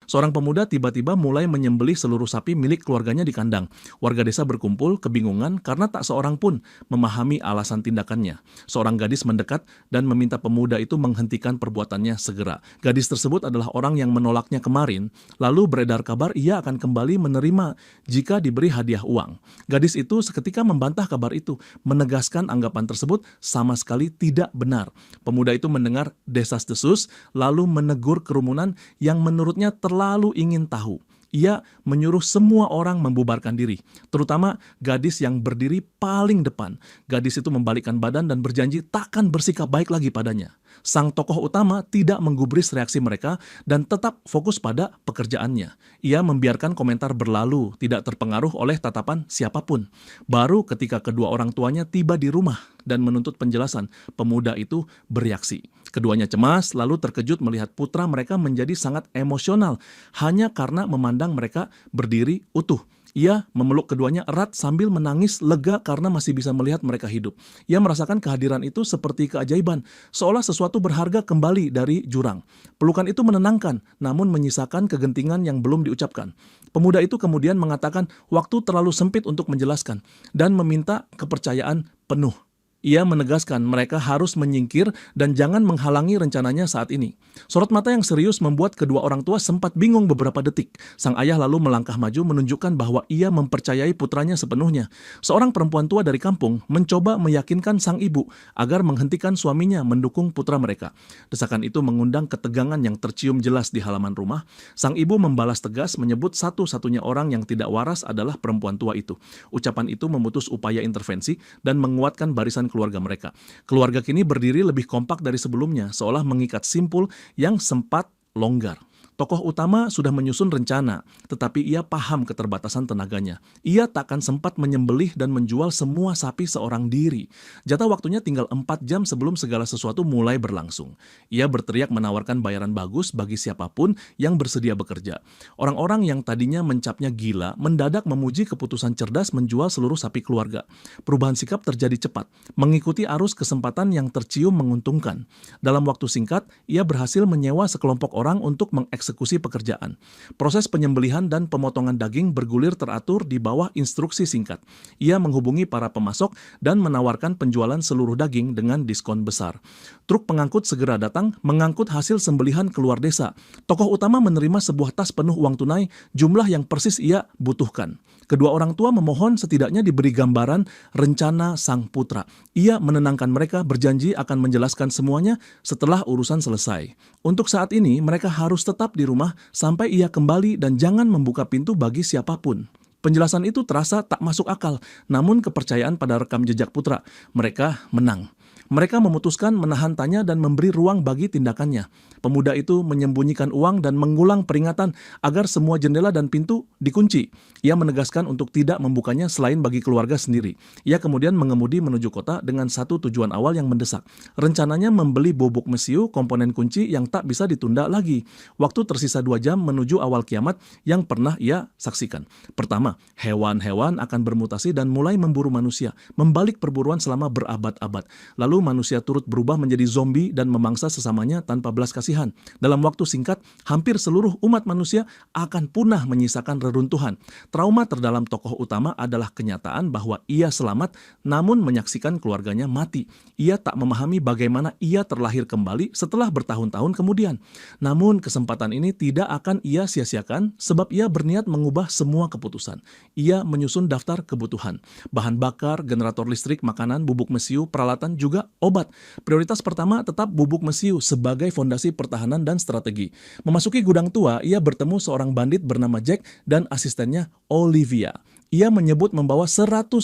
Seorang pemuda tiba-tiba mulai menyembelih seluruh sapi milik keluarganya di kandang. Warga desa berkumpul, kebingungan karena tak seorang pun memahami alasan tindakannya. Seorang gadis mendekat dan meminta pemuda itu menghentikan perbuatannya segera. Gadis tersebut adalah orang yang menolaknya kemarin, lalu beredar kabar ia akan kembali menerima jika diberi hadiah uang. Gadis itu seketika membantah kabar itu, menegaskan anggapan tersebut sama sekali tidak benar. Pemuda itu mendengar desas-desus, lalu menegur kerumunan yang menurutnya terlalu ingin tahu. Ia menyuruh semua orang membubarkan diri, terutama gadis yang berdiri paling depan. Gadis itu membalikkan badan dan berjanji takkan bersikap baik lagi padanya. Sang tokoh utama tidak menggubris reaksi mereka dan tetap fokus pada pekerjaannya. Ia membiarkan komentar berlalu, tidak terpengaruh oleh tatapan siapapun. Baru ketika kedua orang tuanya tiba di rumah dan menuntut penjelasan, pemuda itu bereaksi. Keduanya cemas, lalu terkejut melihat putra mereka menjadi sangat emosional hanya karena memandang mereka berdiri utuh. Ia memeluk keduanya erat sambil menangis lega karena masih bisa melihat mereka hidup. Ia merasakan kehadiran itu seperti keajaiban, seolah sesuatu berharga kembali dari jurang. Pelukan itu menenangkan, namun menyisakan kegentingan yang belum diucapkan. Pemuda itu kemudian mengatakan waktu terlalu sempit untuk menjelaskan dan meminta kepercayaan penuh. Ia menegaskan mereka harus menyingkir dan jangan menghalangi rencananya saat ini. Sorot mata yang serius membuat kedua orang tua sempat bingung beberapa detik. Sang ayah lalu melangkah maju menunjukkan bahwa ia mempercayai putranya sepenuhnya. Seorang perempuan tua dari kampung mencoba meyakinkan sang ibu agar menghentikan suaminya mendukung putra mereka. Desakan itu mengundang ketegangan yang tercium jelas di halaman rumah. Sang ibu membalas tegas menyebut satu-satunya orang yang tidak waras adalah perempuan tua itu. Ucapan itu memutus upaya intervensi dan menguatkan barisan keluarga mereka. Keluarga kini berdiri lebih kompak dari sebelumnya, seolah mengikat simpul yang sempat longgar. Tokoh utama sudah menyusun rencana, tetapi ia paham keterbatasan tenaganya. Ia takkan sempat menyembelih dan menjual semua sapi seorang diri. Jatah waktunya tinggal 4 jam sebelum segala sesuatu mulai berlangsung. Ia berteriak menawarkan bayaran bagus bagi siapapun yang bersedia bekerja. Orang-orang yang tadinya mencapnya gila, mendadak memuji keputusan cerdas menjual seluruh sapi keluarga. Perubahan sikap terjadi cepat, mengikuti arus kesempatan yang tercium menguntungkan. Dalam waktu singkat, ia berhasil menyewa sekelompok orang untuk mengeksekusi pekerjaan. Proses penyembelihan dan pemotongan daging bergulir teratur di bawah instruksi singkat. Ia menghubungi para pemasok dan menawarkan penjualan seluruh daging dengan diskon besar. Truk pengangkut segera datang, mengangkut hasil sembelihan keluar desa. Tokoh utama menerima sebuah tas penuh uang tunai, jumlah yang persis ia butuhkan. Kedua orang tua memohon setidaknya diberi gambaran rencana sang putra. Ia menenangkan mereka, berjanji akan menjelaskan semuanya setelah urusan selesai. Untuk saat ini, mereka harus tetap di rumah sampai ia kembali dan jangan membuka pintu bagi siapapun. Penjelasan itu terasa tak masuk akal, namun kepercayaan pada rekam jejak putra mereka menang. Mereka memutuskan menahan tanya dan memberi ruang bagi tindakannya. Pemuda itu menyembunyikan uang dan mengulang peringatan agar semua jendela dan pintu dikunci. Ia menegaskan untuk tidak membukanya selain bagi keluarga sendiri. Ia kemudian mengemudi menuju kota dengan satu tujuan awal yang mendesak. Rencananya membeli bubuk mesiu, komponen kunci yang tak bisa ditunda lagi. Waktu tersisa 2 jam menuju awal kiamat yang pernah ia saksikan. Pertama, hewan-hewan akan bermutasi dan mulai memburu manusia, membalik perburuan selama berabad-abad. Lalu manusia turut berubah menjadi zombie dan memangsa sesamanya tanpa belas kasihan. Dalam waktu singkat, hampir seluruh umat manusia akan punah menyisakan reruntuhan. Trauma terdalam tokoh utama adalah kenyataan bahwa ia selamat namun menyaksikan keluarganya mati. Ia tak memahami bagaimana ia terlahir kembali setelah bertahun-tahun kemudian. Namun kesempatan ini tidak akan ia sia-siakan sebab ia berniat mengubah semua keputusan. Ia menyusun daftar kebutuhan, bahan bakar, generator listrik, makanan, bubuk mesiu, peralatan, juga obat. Prioritas pertama tetap bubuk mesiu sebagai fondasi pertahanan dan strategi. Memasuki gudang tua, ia bertemu seorang bandit bernama Jack dan asistennya Olivia. Ia menyebut membawa $100.000,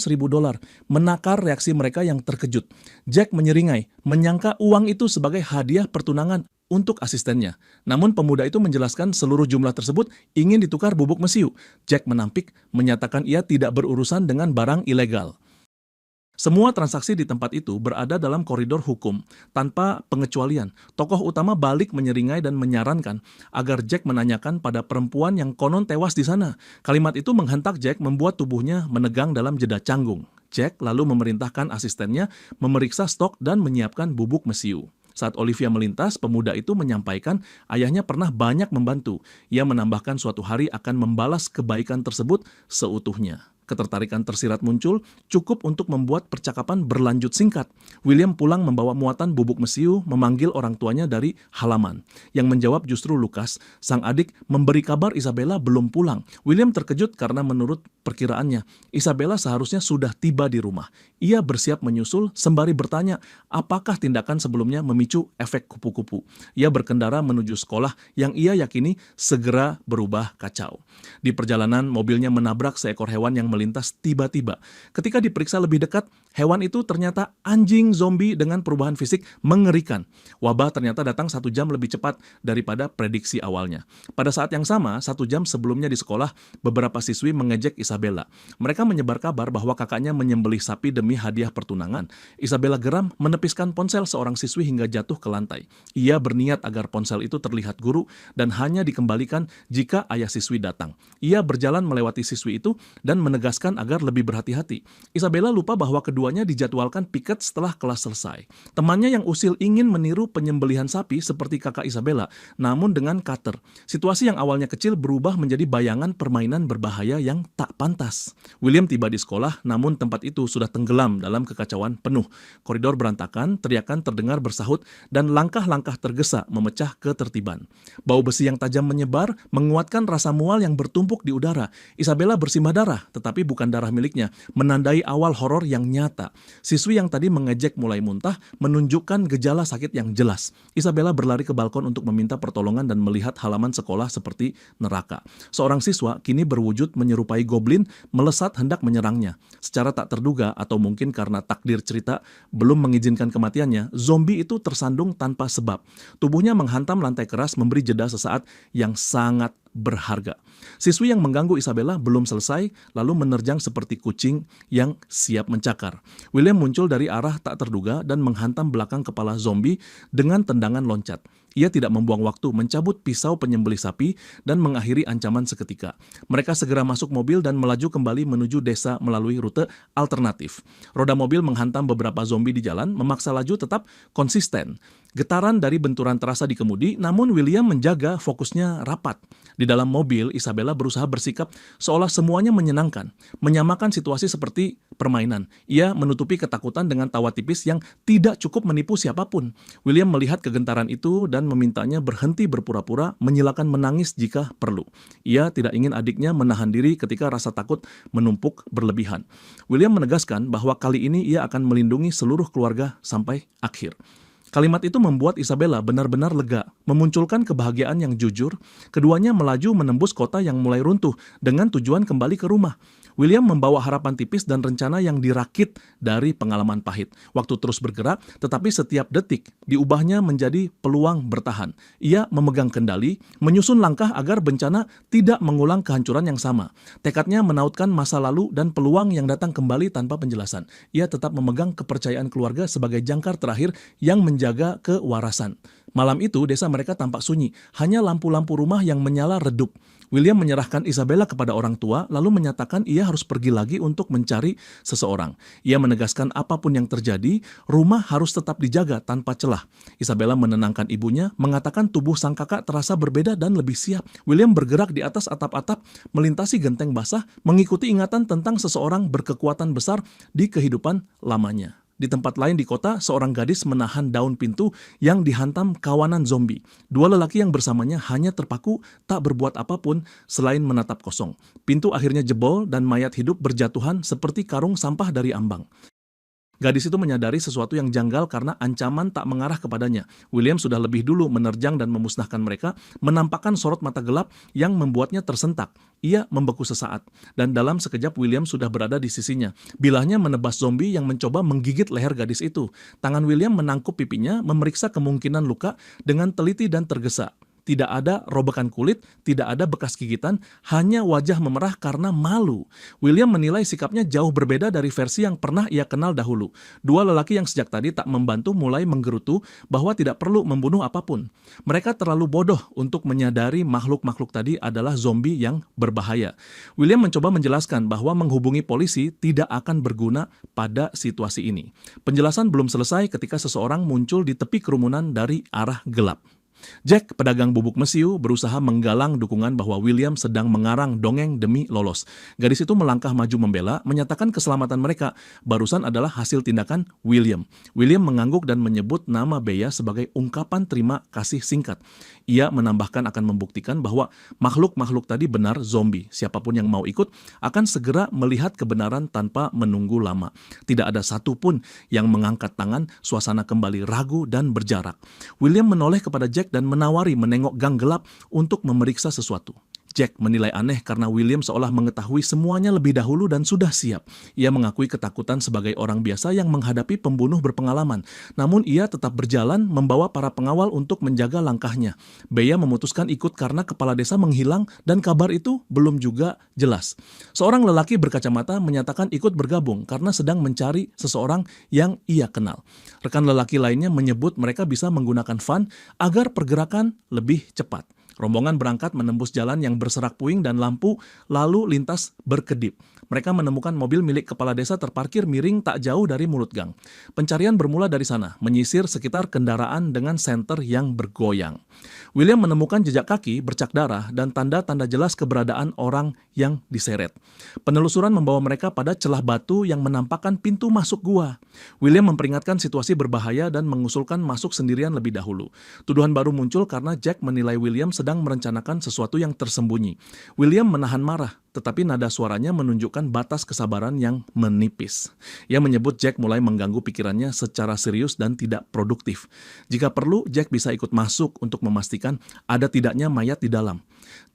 menakar reaksi mereka yang terkejut. Jack menyeringai, menyangka uang itu sebagai hadiah pertunangan untuk asistennya. Namun pemuda itu menjelaskan seluruh jumlah tersebut ingin ditukar bubuk mesiu. Jack menampik, menyatakan ia tidak berurusan dengan barang ilegal. Semua transaksi di tempat itu berada dalam koridor hukum, tanpa pengecualian. Tokoh utama balik menyeringai dan menyarankan agar Jack menanyakan pada perempuan yang konon tewas di sana. Kalimat itu menghentak Jack, membuat tubuhnya menegang dalam jeda canggung. Jack lalu memerintahkan asistennya memeriksa stok dan menyiapkan bubuk mesiu. Saat Olivia melintas, pemuda itu menyampaikan ayahnya pernah banyak membantu. Ia menambahkan suatu hari akan membalas kebaikan tersebut seutuhnya. Ketertarikan tersirat muncul, cukup untuk membuat percakapan berlanjut singkat. William pulang membawa muatan bubuk mesiu, memanggil orang tuanya dari halaman. Yang menjawab justru Lucas, sang adik, memberi kabar Isabella belum pulang. William terkejut karena menurut perkiraannya, Isabella seharusnya sudah tiba di rumah. Ia bersiap menyusul sembari bertanya apakah tindakan sebelumnya memicu efek kupu-kupu. Ia berkendara menuju sekolah yang ia yakini segera berubah kacau. Di perjalanan, mobilnya menabrak seekor hewan yang melintas tiba-tiba. Ketika diperiksa lebih dekat, hewan itu ternyata anjing zombie dengan perubahan fisik mengerikan. Wabah ternyata datang 1 jam lebih cepat daripada prediksi awalnya. Pada saat yang sama, 1 jam sebelumnya di sekolah, beberapa siswi mengejek Isabella. Mereka menyebar kabar bahwa kakaknya menyembelih sapi demi hadiah pertunangan. Isabella geram menepiskan ponsel seorang siswi hingga jatuh ke lantai. Ia berniat agar ponsel itu terlihat guru dan hanya dikembalikan jika ayah siswi datang. Ia berjalan melewati siswi itu dan menegaskan agar lebih berhati-hati. Isabella lupa bahwa keduanya dijadwalkan piket setelah kelas selesai. Temannya yang usil ingin meniru penyembelihan sapi seperti kakak Isabella, namun dengan cutter. Situasi yang awalnya kecil berubah menjadi bayangan permainan berbahaya yang tak pantas. William tiba di sekolah, namun tempat itu sudah tenggelam dalam kekacauan penuh. Koridor berantakan, teriakan terdengar bersahut, dan langkah-langkah tergesa memecah ketertiban. Bau besi yang tajam menyebar, menguatkan rasa mual yang bertumpuk di udara. Isabella bersimbah darah, tetapi bukan darah miliknya, menandai awal horor yang nyata. Siswi yang tadi mengejek mulai muntah, menunjukkan gejala sakit yang jelas. Isabella berlari ke balkon untuk meminta pertolongan dan melihat halaman sekolah seperti neraka. Seorang siswa kini berwujud menyerupai goblin melesat hendak menyerangnya. Secara tak terduga atau mungkin karena takdir cerita belum mengizinkan kematiannya, zombie itu tersandung tanpa sebab. Tubuhnya menghantam lantai keras memberi jeda sesaat yang sangat berharga. Siswi yang mengganggu Isabella belum selesai, lalu menerjang seperti kucing yang siap mencakar. William muncul dari arah tak terduga dan menghantam belakang kepala zombie dengan tendangan loncat. Ia tidak membuang waktu mencabut pisau penyembelih sapi dan mengakhiri ancaman seketika. Mereka segera masuk mobil dan melaju kembali menuju desa melalui rute alternatif. Roda mobil menghantam beberapa zombie di jalan, memaksa laju tetap konsisten. Getaran dari benturan terasa di kemudi, namun William menjaga fokusnya rapat. Di dalam mobil, Isabella berusaha bersikap seolah semuanya menyenangkan, menyamakan situasi seperti permainan. Ia menutupi ketakutan dengan tawa tipis yang tidak cukup menipu siapapun. William melihat kegentaran itu dan memintanya berhenti berpura-pura, menyilakan menangis jika perlu. Ia tidak ingin adiknya menahan diri ketika rasa takut menumpuk berlebihan. William menegaskan bahwa kali ini ia akan melindungi seluruh keluarga sampai akhir. Kalimat itu membuat Isabella benar-benar lega, memunculkan kebahagiaan yang jujur. Keduanya melaju menembus kota yang mulai runtuh dengan tujuan kembali ke rumah. William membawa harapan tipis dan rencana yang dirakit dari pengalaman pahit. Waktu terus bergerak, tetapi setiap detik diubahnya menjadi peluang bertahan. Ia memegang kendali, menyusun langkah agar bencana tidak mengulang kehancuran yang sama. Tekadnya menautkan masa lalu dan peluang yang datang kembali tanpa penjelasan. Ia tetap memegang kepercayaan keluarga sebagai jangkar terakhir yang menjaga kewarasan. Malam itu, desa mereka tampak sunyi, hanya lampu-lampu rumah yang menyala redup. William menyerahkan Isabella kepada orang tua, lalu menyatakan ia harus pergi lagi untuk mencari seseorang. Ia menegaskan apapun yang terjadi, rumah harus tetap dijaga tanpa celah. Isabella menenangkan ibunya, mengatakan tubuh sang kakak terasa berbeda dan lebih siap. William bergerak di atas atap-atap, melintasi genteng basah, mengikuti ingatan tentang seseorang berkekuatan besar di kehidupan lamanya. Di tempat lain di kota, seorang gadis menahan daun pintu yang dihantam kawanan zombie. 2 lelaki yang bersamanya hanya terpaku, tak berbuat apapun selain menatap kosong. Pintu akhirnya jebol dan mayat hidup berjatuhan seperti karung sampah dari ambang. Gadis itu menyadari sesuatu yang janggal karena ancaman tak mengarah kepadanya. William sudah lebih dulu menerjang dan memusnahkan mereka, menampakkan sorot mata gelap yang membuatnya tersentak. Ia membeku sesaat, dan dalam sekejap William sudah berada di sisinya. Bilahnya menebas zombie yang mencoba menggigit leher gadis itu. Tangan William menangkup pipinya, memeriksa kemungkinan luka dengan teliti dan tergesa. Tidak ada robekan kulit, tidak ada bekas gigitan, hanya wajah memerah karena malu. William menilai sikapnya jauh berbeda dari versi yang pernah ia kenal dahulu. Dua lelaki yang sejak tadi tak membantu mulai menggerutu bahwa tidak perlu membunuh apapun. Mereka terlalu bodoh untuk menyadari makhluk-makhluk tadi adalah zombie yang berbahaya. William mencoba menjelaskan bahwa menghubungi polisi tidak akan berguna pada situasi ini. Penjelasan belum selesai ketika seseorang muncul di tepi kerumunan dari arah gelap. Jack, pedagang bubuk mesiu, berusaha menggalang dukungan bahwa William sedang mengarang dongeng demi lolos. Gadis itu melangkah maju membela, menyatakan keselamatan mereka barusan adalah hasil tindakan William. William mengangguk dan menyebut nama Bea sebagai ungkapan terima kasih singkat. Ia menambahkan akan membuktikan bahwa makhluk-makhluk tadi benar zombie. Siapapun yang mau ikut akan segera melihat kebenaran tanpa menunggu lama. Tidak ada satupun yang mengangkat tangan, suasana kembali ragu dan berjarak. William menoleh kepada Jack dan menawari menengok gang gelap untuk memeriksa sesuatu. Jack menilai aneh karena William seolah mengetahui semuanya lebih dahulu dan sudah siap. Ia mengakui ketakutan sebagai orang biasa yang menghadapi pembunuh berpengalaman. Namun ia tetap berjalan membawa para pengawal untuk menjaga langkahnya. Bea memutuskan ikut karena kepala desa menghilang dan kabar itu belum juga jelas. Seorang lelaki berkacamata menyatakan ikut bergabung karena sedang mencari seseorang yang ia kenal. Rekan lelaki lainnya menyebut mereka bisa menggunakan van agar pergerakan lebih cepat. Rombongan berangkat menembus jalan yang berserak puing dan lampu lalu lintas berkedip. Mereka menemukan mobil milik kepala desa terparkir miring tak jauh dari mulut gang. Pencarian bermula dari sana, menyisir sekitar kendaraan dengan senter yang bergoyang. William menemukan jejak kaki, bercak darah, dan tanda-tanda jelas keberadaan orang yang diseret. Penelusuran membawa mereka pada celah batu yang menampakkan pintu masuk gua. William memperingatkan situasi berbahaya dan mengusulkan masuk sendirian lebih dahulu. Tuduhan baru muncul karena Jack menilai William sedang merencanakan sesuatu yang tersembunyi. William menahan marah, tetapi nada suaranya menunjukkan batas kesabaran yang menipis. Ia menyebut Jack mulai mengganggu pikirannya secara serius dan tidak produktif. Jika perlu, Jack bisa ikut masuk untuk memastikan ada tidaknya mayat di dalam.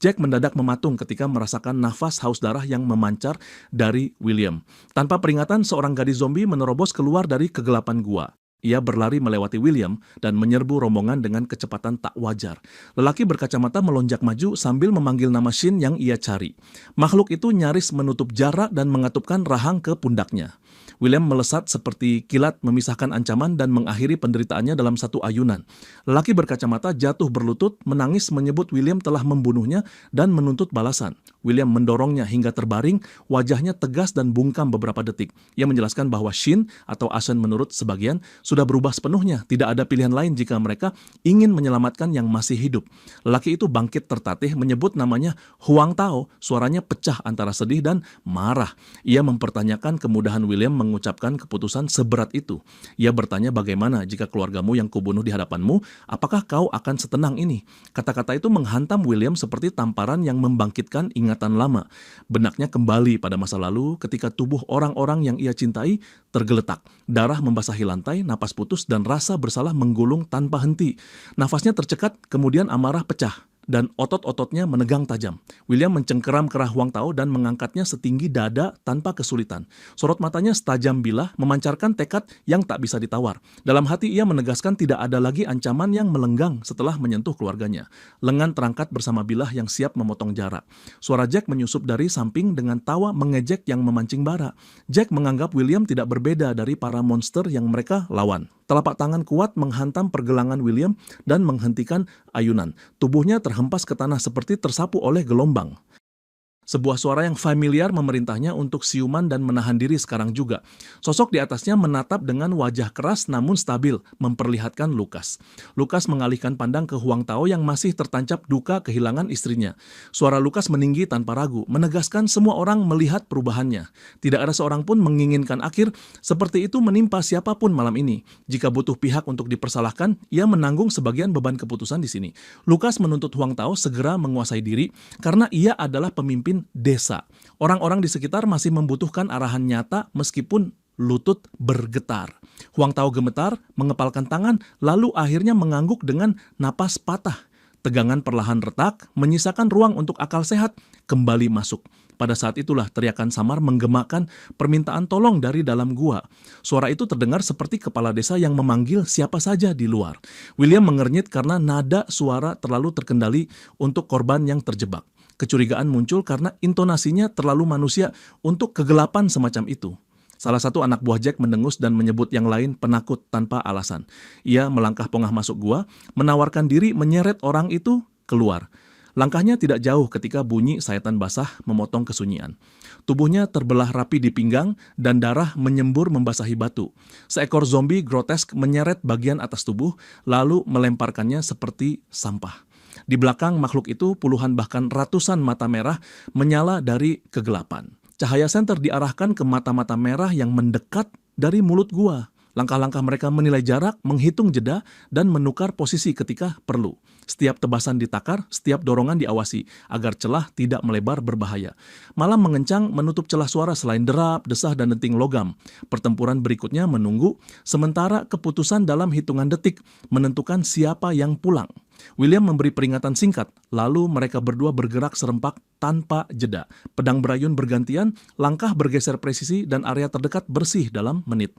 Jack mendadak mematung ketika merasakan nafas haus darah yang memancar dari William. Tanpa peringatan, seorang gadis zombie menerobos keluar dari kegelapan gua. Ia berlari melewati William dan menyerbu rombongan dengan kecepatan tak wajar. Lelaki berkacamata melonjak maju sambil memanggil nama Shin yang ia cari. Makhluk itu nyaris menutup jarak dan mengatupkan rahang ke pundaknya. William melesat seperti kilat memisahkan ancaman dan mengakhiri penderitaannya dalam satu ayunan. Lelaki berkacamata jatuh berlutut, menangis menyebut William telah membunuhnya dan menuntut balasan. William mendorongnya hingga terbaring, wajahnya tegas dan bungkam beberapa detik. Ia menjelaskan bahwa Shin atau Asen menurut sebagian sudah berubah sepenuhnya, tidak ada pilihan lain jika mereka ingin menyelamatkan yang masih hidup. Lelaki itu bangkit tertatih menyebut namanya Huang Tao, suaranya pecah antara sedih dan marah. Ia mempertanyakan kemudahan William mengucapkan keputusan seberat itu. Ia bertanya bagaimana jika keluargamu yang kubunuh di hadapanmu, apakah kau akan setenang ini? Kata-kata itu menghantam William seperti tamparan yang membangkitkan ingatan lama. Benaknya kembali pada masa lalu ketika tubuh orang-orang yang ia cintai tergeletak. Darah membasahi lantai, napas putus, dan rasa bersalah menggulung tanpa henti. Nafasnya tercekat, kemudian amarah pecah, dan otot-ototnya menegang tajam. William mencengkeram kerah Huang Tao dan mengangkatnya setinggi dada tanpa kesulitan. Sorot matanya setajam bilah, memancarkan tekad yang tak bisa ditawar. Dalam hati ia menegaskan tidak ada lagi ancaman yang melenggang setelah menyentuh keluarganya. Lengan terangkat bersama bilah yang siap memotong jarak. Suara Jack menyusup dari samping dengan tawa mengejek yang memancing bara. Jack menganggap William tidak berbeda dari para monster yang mereka lawan. Telapak tangan kuat menghantam pergelangan William dan menghentikan ayunan. Tubuhnya terhempas ke tanah seperti tersapu oleh gelombang. Sebuah suara yang familiar memerintahnya untuk siuman dan menahan diri sekarang juga. Sosok di atasnya menatap dengan wajah keras namun stabil, memperlihatkan Lukas. Lukas mengalihkan pandang ke Huang Tao yang masih tertancap duka kehilangan istrinya. Suara Lukas meninggi tanpa ragu, menegaskan semua orang melihat perubahannya. Tidak ada seorang pun menginginkan akhir seperti itu menimpa siapapun malam ini. Jika butuh pihak untuk dipersalahkan, ia menanggung sebagian beban keputusan di sini. Lukas menuntut Huang Tao segera menguasai diri karena ia adalah pemimpin desa. Orang-orang di sekitar masih membutuhkan arahan nyata meskipun lutut bergetar. Huang Tao gemetar, mengepalkan tangan, lalu akhirnya mengangguk dengan napas patah. Tegangan perlahan retak, menyisakan ruang untuk akal sehat kembali masuk. Pada saat itulah teriakan samar menggemakan permintaan tolong dari dalam gua. Suara itu terdengar seperti kepala desa yang memanggil siapa saja di luar. William mengernyit karena nada suara terlalu terkendali untuk korban yang terjebak. Kecurigaan muncul karena intonasinya terlalu manusia untuk kegelapan semacam itu. Salah satu anak buah Jack mendengus dan menyebut yang lain penakut tanpa alasan. Ia melangkah pongah masuk gua, menawarkan diri menyeret orang itu keluar. Langkahnya tidak jauh ketika bunyi sayatan basah memotong kesunyian. Tubuhnya terbelah rapi di pinggang dan darah menyembur membasahi batu. Seekor zombie grotesk menyeret bagian atas tubuh lalu melemparkannya seperti sampah. Di belakang makhluk itu puluhan bahkan ratusan mata merah menyala dari kegelapan. Cahaya senter diarahkan ke mata-mata merah yang mendekat dari mulut gua. Langkah-langkah mereka menilai jarak, menghitung jeda, dan menukar posisi ketika perlu. Setiap tebasan ditakar, setiap dorongan diawasi, agar celah tidak melebar berbahaya. Malam mengencang menutup celah suara selain derap, desah, dan denting logam. Pertempuran berikutnya menunggu, sementara keputusan dalam hitungan detik menentukan siapa yang pulang. William memberi peringatan singkat, lalu mereka berdua bergerak serempak tanpa jeda. Pedang berayun bergantian, langkah bergeser presisi, dan area terdekat bersih dalam menit.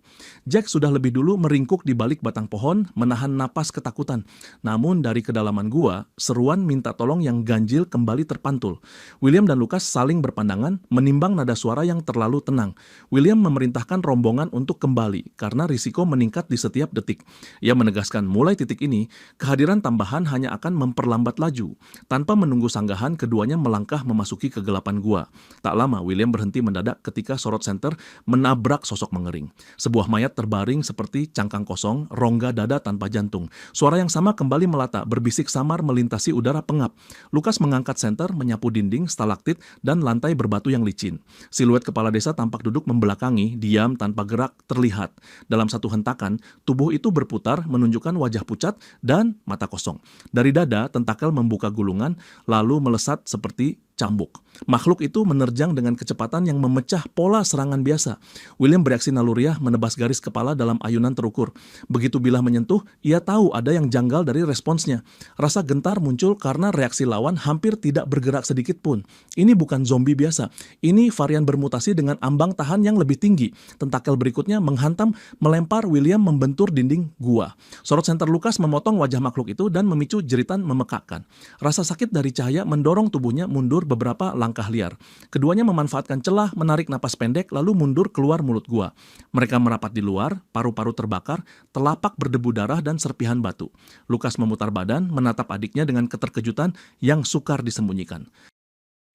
Jack sudah lebih dulu meringkuk di balik batang pohon, menahan napas ketakutan. Namun dari kedalaman gua, seruan minta tolong yang ganjil kembali terpantul. William dan Lucas saling berpandangan, menimbang nada suara yang terlalu tenang. William memerintahkan rombongan untuk kembali, karena risiko meningkat di setiap detik. Ia menegaskan mulai titik ini, kehadiran tambahan hanya akan memperlambat laju. Tanpa menunggu sanggahan, keduanya melangkah memasuki kegelapan gua. Tak lama, William berhenti mendadak ketika sorot senter menabrak sosok mengering. Sebuah mayat terbaring seperti cangkang kosong, rongga dada tanpa jantung. Suara yang sama kembali melata, berbisik samar melintasi udara pengap. Lucas mengangkat senter, menyapu dinding, stalaktit, dan lantai berbatu yang licin. Siluet kepala desa tampak duduk membelakangi, diam tanpa gerak terlihat. Dalam satu hentakan, tubuh itu berputar menunjukkan wajah pucat dan mata kosong. Dari dada, tentakel membuka gulungan, lalu melesat seperti cambuk. Makhluk itu menerjang dengan kecepatan yang memecah pola serangan biasa. William bereaksi naluriah menebas garis kepala dalam ayunan terukur. Begitu bilah menyentuh, ia tahu ada yang janggal dari responsnya. Rasa gentar muncul karena reaksi lawan hampir tidak bergerak sedikit pun. Ini bukan zombie biasa. Ini varian bermutasi dengan ambang tahan yang lebih tinggi. Tentakel berikutnya menghantam, melempar William membentur dinding gua. Sorot senter Lucas memotong wajah makhluk itu dan memicu jeritan memekakkan. Rasa sakit dari cahaya mendorong tubuhnya mundur beberapa langkah liar. Keduanya memanfaatkan celah, menarik napas pendek, lalu mundur keluar mulut gua. Mereka merapat di luar, paru-paru terbakar, telapak berdebu darah dan serpihan batu. Lucas memutar badan, menatap adiknya dengan keterkejutan yang sukar disembunyikan.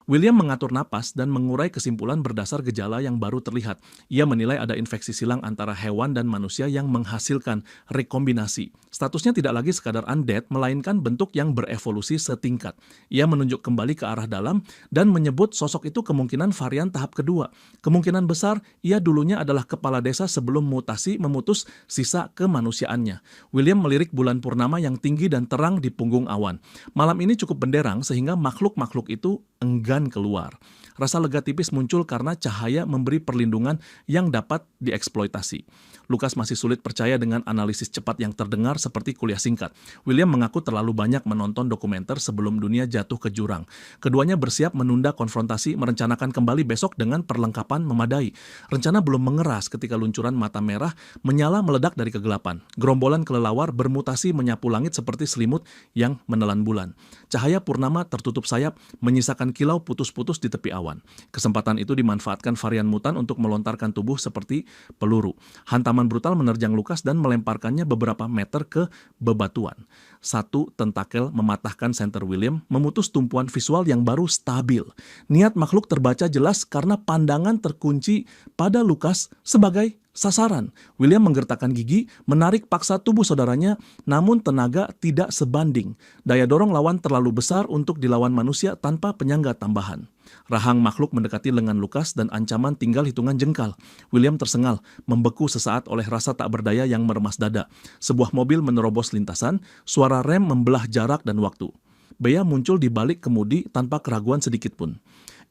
William mengatur napas dan mengurai kesimpulan berdasar gejala yang baru terlihat. Ia menilai ada infeksi silang antara hewan dan manusia yang menghasilkan rekombinasi. Statusnya tidak lagi sekadar undead, melainkan bentuk yang berevolusi setingkat. Ia menunjuk kembali ke arah dalam dan menyebut sosok itu kemungkinan varian tahap kedua. Kemungkinan besar, ia dulunya adalah kepala desa sebelum mutasi memutus sisa kemanusiaannya. William melirik bulan purnama yang tinggi dan terang di punggung awan. Malam ini cukup benderang sehingga makhluk-makhluk itu enggan keluar. Rasa lega tipis muncul karena cahaya memberi perlindungan yang dapat dieksploitasi. Lucas masih sulit percaya dengan analisis cepat yang terdengar seperti kuliah singkat. William mengaku terlalu banyak menonton dokumenter sebelum dunia jatuh ke jurang. Keduanya bersiap menunda konfrontasi, merencanakan kembali besok dengan perlengkapan memadai. Rencana belum mengeras ketika luncuran mata merah menyala meledak dari kegelapan. Gerombolan kelelawar bermutasi menyapu langit seperti selimut yang menelan bulan. Cahaya purnama tertutup sayap, menyisakan kilau putus-putus di tepi awan. Kesempatan itu dimanfaatkan varian mutan untuk melontarkan tubuh seperti peluru. Hantaman brutal menerjang Lucas dan melemparkannya beberapa meter ke bebatuan. Satu tentakel mematahkan senter William, memutus tumpuan visual yang baru stabil. Niat makhluk terbaca jelas karena pandangan terkunci pada Lucas sebagai sasaran. William menggertakkan gigi, menarik paksa tubuh saudaranya, namun tenaga tidak sebanding. Daya dorong lawan terlalu besar untuk dilawan manusia tanpa penyangga tambahan. Rahang makhluk mendekati lengan Lucas dan ancaman tinggal hitungan jengkal. William tersengal, membeku sesaat oleh rasa tak berdaya yang meremas dada. Sebuah mobil menerobos lintasan, suara rem membelah jarak dan waktu. Bea muncul di balik kemudi tanpa keraguan sedikit pun.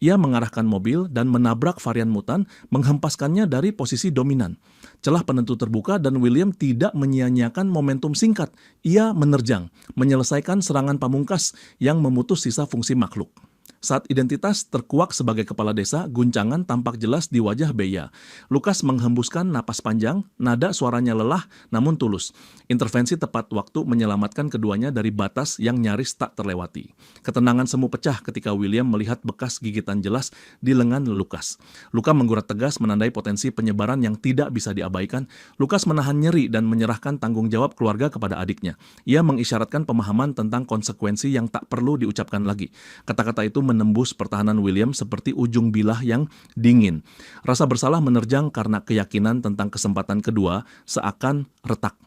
Ia mengarahkan mobil dan menabrak varian mutan, menghempaskannya dari posisi dominan. Celah penentu terbuka dan William tidak menyia-nyiakan momentum singkat. Ia menerjang, menyelesaikan serangan pamungkas yang memutus sisa fungsi makhluk. Saat identitas terkuak sebagai kepala desa, guncangan tampak jelas di wajah Bea. Lukas menghembuskan napas panjang, nada suaranya lelah namun tulus. Intervensi tepat waktu menyelamatkan keduanya dari batas yang nyaris tak terlewati. Ketenangan semu pecah ketika William melihat bekas gigitan jelas di lengan Lukas. Luka menggurat tegas menandai potensi penyebaran yang tidak bisa diabaikan. Lukas menahan nyeri dan menyerahkan tanggung jawab keluarga kepada adiknya. Ia mengisyaratkan pemahaman tentang konsekuensi yang tak perlu diucapkan lagi. Kata-kata itu menembus pertahanan William seperti ujung bilah yang dingin. Rasa bersalah menerjang karena keyakinan tentang kesempatan kedua seakan retak.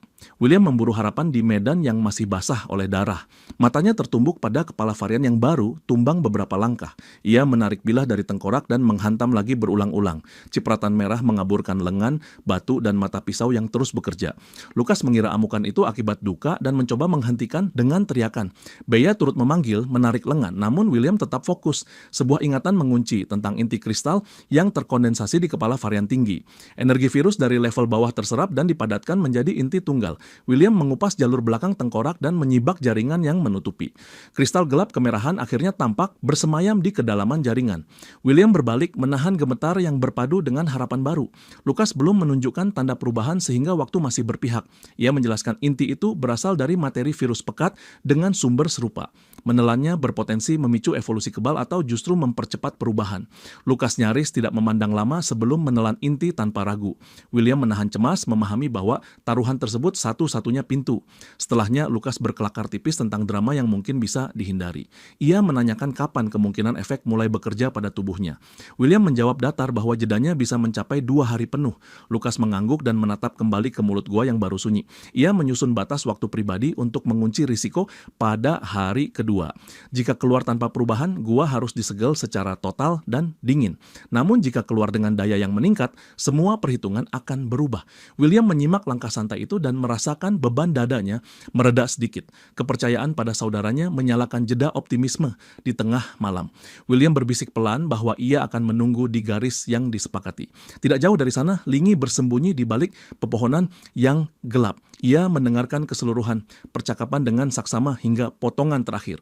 William memburu harapan di medan yang masih basah oleh darah. Matanya tertumbuk pada kepala varian yang baru tumbang beberapa langkah. Ia menarik bilah dari tengkorak dan menghantam lagi berulang-ulang. Cipratan merah mengaburkan lengan, batu, dan mata pisau yang terus bekerja. Lukas mengira amukan itu akibat duka dan mencoba menghentikan dengan teriakan. Bea turut memanggil, menarik lengan, namun William tetap fokus. Sebuah ingatan mengunci tentang inti kristal yang terkondensasi di kepala varian tinggi. Energi virus dari level bawah terserap dan dipadatkan menjadi inti tunggal. William mengupas jalur belakang tengkorak dan menyibak jaringan yang menutupi. Kristal gelap kemerahan akhirnya tampak bersemayam di kedalaman jaringan. William berbalik menahan gemetar yang berpadu dengan harapan baru. Lukas belum menunjukkan tanda perubahan sehingga waktu masih berpihak. Ia menjelaskan inti itu berasal dari materi virus pekat dengan sumber serupa. Menelannya berpotensi memicu evolusi kebal atau justru mempercepat perubahan. Lukas nyaris tidak memandang lama sebelum menelan inti tanpa ragu. William menahan cemas memahami bahwa taruhan tersebut satu-satunya pintu. Setelahnya, Lukas berkelakar tipis tentang drama yang mungkin bisa dihindari. Ia menanyakan kapan kemungkinan efek mulai bekerja pada tubuhnya. William menjawab datar bahwa jedanya bisa mencapai 2 hari penuh. Lukas mengangguk dan menatap kembali ke mulut gua yang baru sunyi. Ia menyusun batas waktu pribadi untuk mengunci risiko pada hari kedua. Jika keluar tanpa perubahan, gua harus disegel secara total dan dingin. Namun jika keluar dengan daya yang meningkat, semua perhitungan akan berubah. William menyimak langkah santai itu dan merasakan beban dadanya mereda sedikit. Kepercayaan pada saudaranya menyalakan jeda optimisme di tengah malam. William berbisik pelan bahwa ia akan menunggu di garis yang disepakati. Tidak jauh dari sana, Lingi bersembunyi di balik pepohonan yang gelap. Ia mendengarkan keseluruhan percakapan dengan saksama hingga potongan terakhir.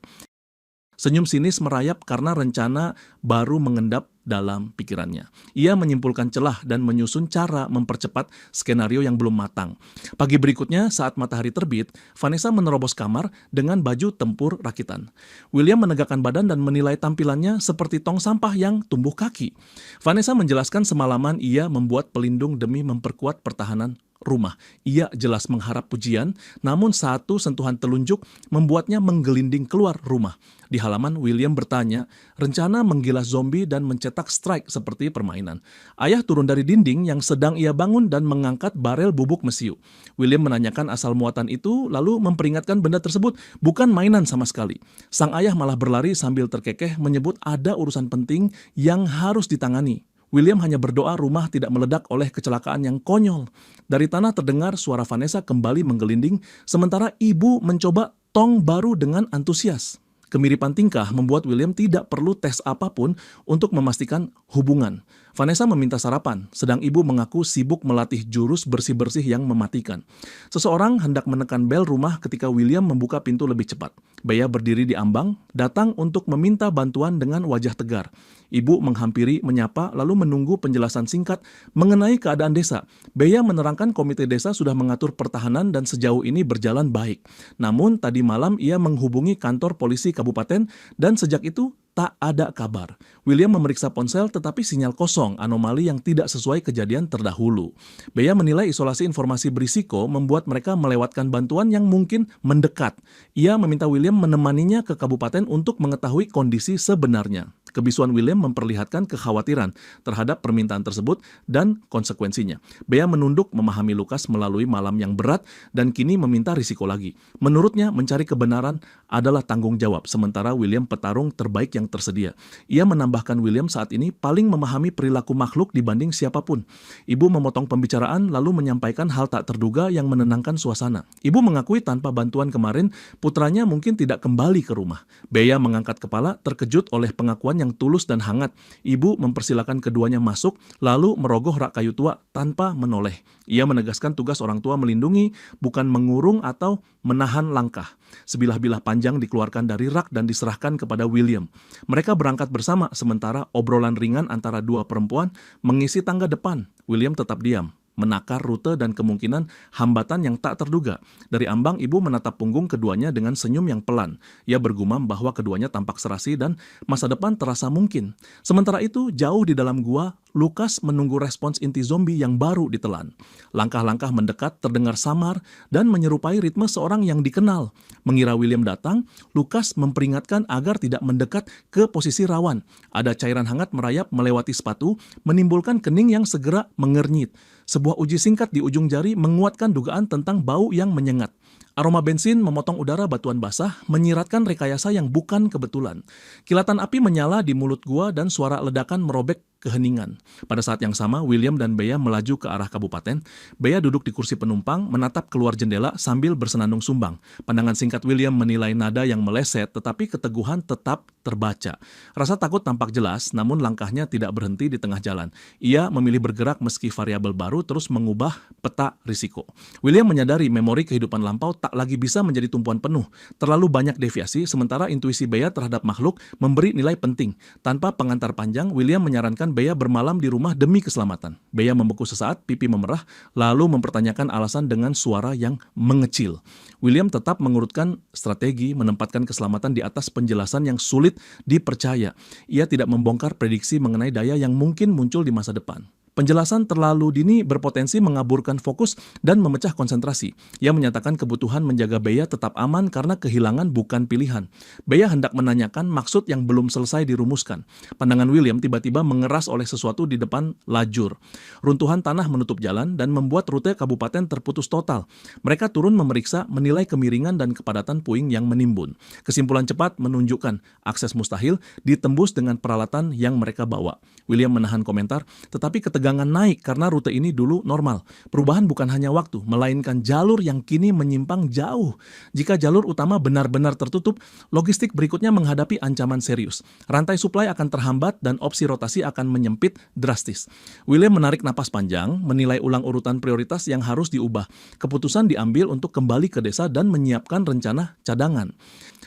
Senyum sinis merayap karena rencana baru mengendap dalam pikirannya. Ia menyimpulkan celah dan menyusun cara mempercepat skenario yang belum matang. Pagi berikutnya, saat matahari terbit, Vanessa menerobos kamar dengan baju tempur rakitan. William menegakkan badan dan menilai tampilannya seperti tong sampah yang tumbuh kaki. Vanessa menjelaskan semalaman ia membuat pelindung demi memperkuat pertahanan rumah. Ia jelas mengharap pujian, namun satu sentuhan telunjuk membuatnya menggelinding keluar rumah. Di halaman, William bertanya, rencana menggilas zombie dan mencetak strike seperti permainan. Ayah turun dari dinding yang sedang ia bangun dan mengangkat barel bubuk mesiu. William menanyakan asal muatan itu, lalu memperingatkan benda tersebut bukan mainan sama sekali. Sang ayah malah berlari sambil terkekeh menyebut ada urusan penting yang harus ditangani. William hanya berdoa rumah tidak meledak oleh kecelakaan yang konyol. Dari tanah terdengar suara Vanessa kembali menggelinding, sementara ibu mencoba tong baru dengan antusias. Kemiripan tingkah membuat William tidak perlu tes apapun untuk memastikan hubungan. Vanessa meminta sarapan, sedang ibu mengaku sibuk melatih jurus bersih-bersih yang mematikan. Seseorang hendak menekan bel rumah ketika William membuka pintu lebih cepat. Bea berdiri di ambang, datang untuk meminta bantuan dengan wajah tegar. Ibu menghampiri, menyapa, lalu menunggu penjelasan singkat mengenai keadaan desa. Bea menerangkan komite desa sudah mengatur pertahanan dan sejauh ini berjalan baik. Namun tadi malam ia menghubungi kantor polisi kabupaten dan sejak itu tak ada kabar. William memeriksa ponsel tetapi sinyal kosong, anomali yang tidak sesuai kejadian terdahulu. Bea menilai isolasi informasi berisiko membuat mereka melewatkan bantuan yang mungkin mendekat. Ia meminta William menemaninya ke kabupaten untuk mengetahui kondisi sebenarnya. Kebisuan William memperlihatkan kekhawatiran terhadap permintaan tersebut dan konsekuensinya. Bea menunduk memahami Lukas melalui malam yang berat dan kini meminta risiko lagi. Menurutnya mencari kebenaran adalah tanggung jawab, sementara William petarung terbaik yang tersedia. Ia menambahkan William saat ini paling memahami perilaku makhluk dibanding siapapun. Ibu memotong pembicaraan lalu menyampaikan hal tak terduga yang menenangkan suasana. Ibu mengakui tanpa bantuan kemarin, putranya mungkin tidak kembali ke rumah. Bea mengangkat kepala terkejut oleh pengakuan yang yang tulus dan hangat. Ibu mempersilakan keduanya masuk, lalu merogoh rak kayu tua tanpa menoleh. Ia menegaskan tugas orang tua melindungi, bukan mengurung atau menahan langkah. Sebilah-bilah panjang dikeluarkan dari rak dan diserahkan kepada William. Mereka berangkat bersama, sementara obrolan ringan antara dua perempuan mengisi tangga depan. William tetap diam, menakar rute dan kemungkinan hambatan yang tak terduga. Dari ambang, ibu menatap punggung keduanya dengan senyum yang pelan. Ia bergumam bahwa keduanya tampak serasi dan masa depan terasa mungkin. Sementara itu, jauh di dalam gua, Lukas menunggu respons inti zombie yang baru ditelan. Langkah-langkah mendekat terdengar samar dan menyerupai ritme seorang yang dikenal. Mengira William datang, Lukas memperingatkan agar tidak mendekat ke posisi rawan. Ada cairan hangat merayap melewati sepatu, menimbulkan kening yang segera mengernyit. Sebuah uji singkat di ujung jari menguatkan dugaan tentang bau yang menyengat. Aroma bensin memotong udara batuan basah, menyiratkan rekayasa yang bukan kebetulan. Kilatan api menyala di mulut gua dan suara ledakan merobek keheningan. Pada saat yang sama, William dan Bea melaju ke arah kabupaten. Bea duduk di kursi penumpang, menatap keluar jendela sambil bersenandung sumbang. Pandangan singkat William menilai nada yang meleset, tetapi keteguhan tetap terbaca. Rasa takut tampak jelas, namun langkahnya tidak berhenti di tengah jalan. Ia memilih bergerak meski variabel baru terus mengubah peta risiko. William menyadari memori kehidupan lampau tak lagi bisa menjadi tumpuan penuh. Terlalu banyak deviasi, sementara intuisi Bea terhadap makhluk memberi nilai penting. Tanpa pengantar panjang, William menyarankan Bea bermalam di rumah demi keselamatan. Bea membeku sesaat, pipi memerah, lalu mempertanyakan alasan dengan suara yang mengecil. William tetap mengurutkan strategi, menempatkan keselamatan di atas penjelasan yang sulit dipercaya. Ia tidak membongkar prediksi mengenai daya yang mungkin muncul di masa depan. Penjelasan terlalu dini berpotensi mengaburkan fokus dan memecah konsentrasi. Ia menyatakan kebutuhan menjaga Bea tetap aman karena kehilangan bukan pilihan. Bea hendak menanyakan maksud yang belum selesai dirumuskan. Pandangan William tiba-tiba mengeras oleh sesuatu di depan lajur. Runtuhan tanah menutup jalan dan membuat rute kabupaten terputus total. Mereka turun memeriksa, menilai kemiringan dan kepadatan puing yang menimbun. Kesimpulan cepat menunjukkan akses mustahil ditembus dengan peralatan yang mereka bawa. William menahan komentar, tetapi ketegangan naik karena rute ini dulu normal. Perubahan bukan hanya waktu, melainkan jalur yang kini menyimpang jauh. Jika jalur utama benar-benar tertutup, logistik berikutnya menghadapi ancaman serius. Rantai suplai akan terhambat dan opsi rotasi akan menyempit drastis. William menarik napas panjang, menilai ulang urutan prioritas yang harus diubah. Keputusan diambil untuk kembali ke desa dan menyiapkan rencana cadangan.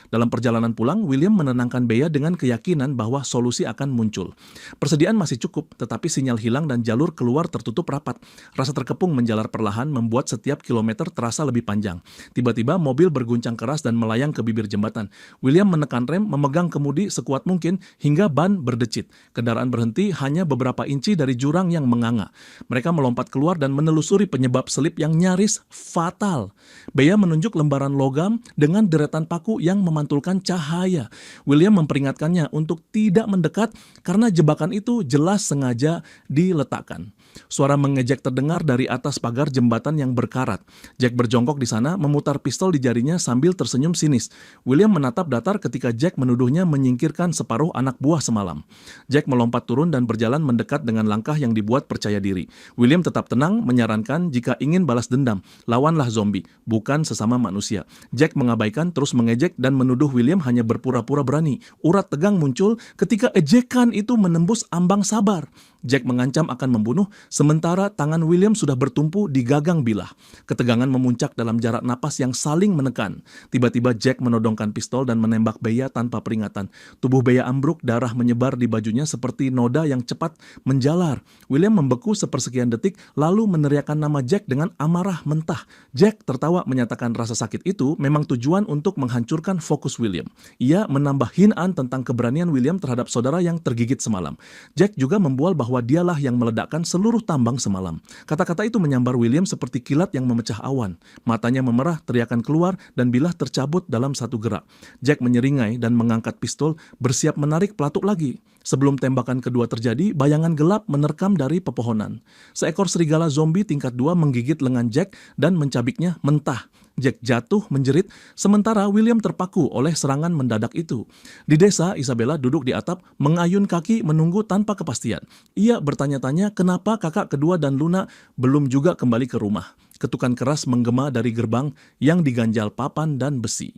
Dalam perjalanan pulang, William menenangkan Bea dengan keyakinan bahwa solusi akan muncul. Persediaan masih cukup, tetapi sinyal hilang dan jalur keluar tertutup rapat. Rasa terkepung menjalar perlahan membuat setiap kilometer terasa lebih panjang. Tiba-tiba mobil berguncang keras dan melayang ke bibir jembatan. William menekan rem, memegang kemudi sekuat mungkin hingga ban berdecit. Kendaraan berhenti hanya beberapa inci dari jurang yang menganga. Mereka melompat keluar dan menelusuri penyebab selip yang nyaris fatal. Bea menunjuk lembaran logam dengan deretan paku yang memantulkan cahaya. William memperingatkannya untuk tidak mendekat karena jebakan itu jelas sengaja diletakkan. Suara mengejek terdengar dari atas pagar jembatan yang berkarat. Jack berjongkok di sana, memutar pistol di jarinya sambil tersenyum sinis. William menatap datar ketika Jack menuduhnya menyingkirkan separuh anak buah semalam. Jack melompat turun dan berjalan mendekat dengan langkah yang dibuat percaya diri. William tetap tenang, menyarankan jika ingin balas dendam, lawanlah zombie, bukan sesama manusia. Jack mengabaikan, terus mengejek dan menuduh William hanya berpura-pura berani. Urat tegang muncul ketika ejekan itu menembus ambang sabar. Jack mengancam akan membunuh, sementara tangan William sudah bertumpu di gagang bilah. Ketegangan memuncak dalam jarak napas yang saling menekan. Tiba-tiba Jack menodongkan pistol dan menembak Bea tanpa peringatan. Tubuh Bea ambruk, darah menyebar di bajunya seperti noda yang cepat menjalar. William membeku sepersekian detik, lalu meneriakkan nama Jack dengan amarah mentah. Jack tertawa menyatakan rasa sakit itu memang tujuan untuk menghancurkan fokus William. Ia menambah hinaan tentang keberanian William terhadap saudara yang tergigit semalam. Jack juga membual bahwa dialah yang meledakkan seluruh tambang semalam. Kata-kata itu menyambar William seperti kilat yang memecah awan. Matanya memerah, teriakan keluar, dan bilah tercabut dalam satu gerak. Jack menyeringai dan mengangkat pistol, bersiap menarik pelatuk lagi. Sebelum tembakan kedua terjadi, bayangan gelap menerkam dari pepohonan. Seekor serigala zombie tingkat 2 menggigit lengan Jack dan mencabiknya mentah. Jack jatuh menjerit, sementara William terpaku oleh serangan mendadak itu. Di desa, Isabella duduk di atap, mengayun kaki menunggu tanpa kepastian. Ia bertanya-tanya kenapa kakak kedua dan Luna belum juga kembali ke rumah. Ketukan keras menggema dari gerbang yang diganjal papan dan besi.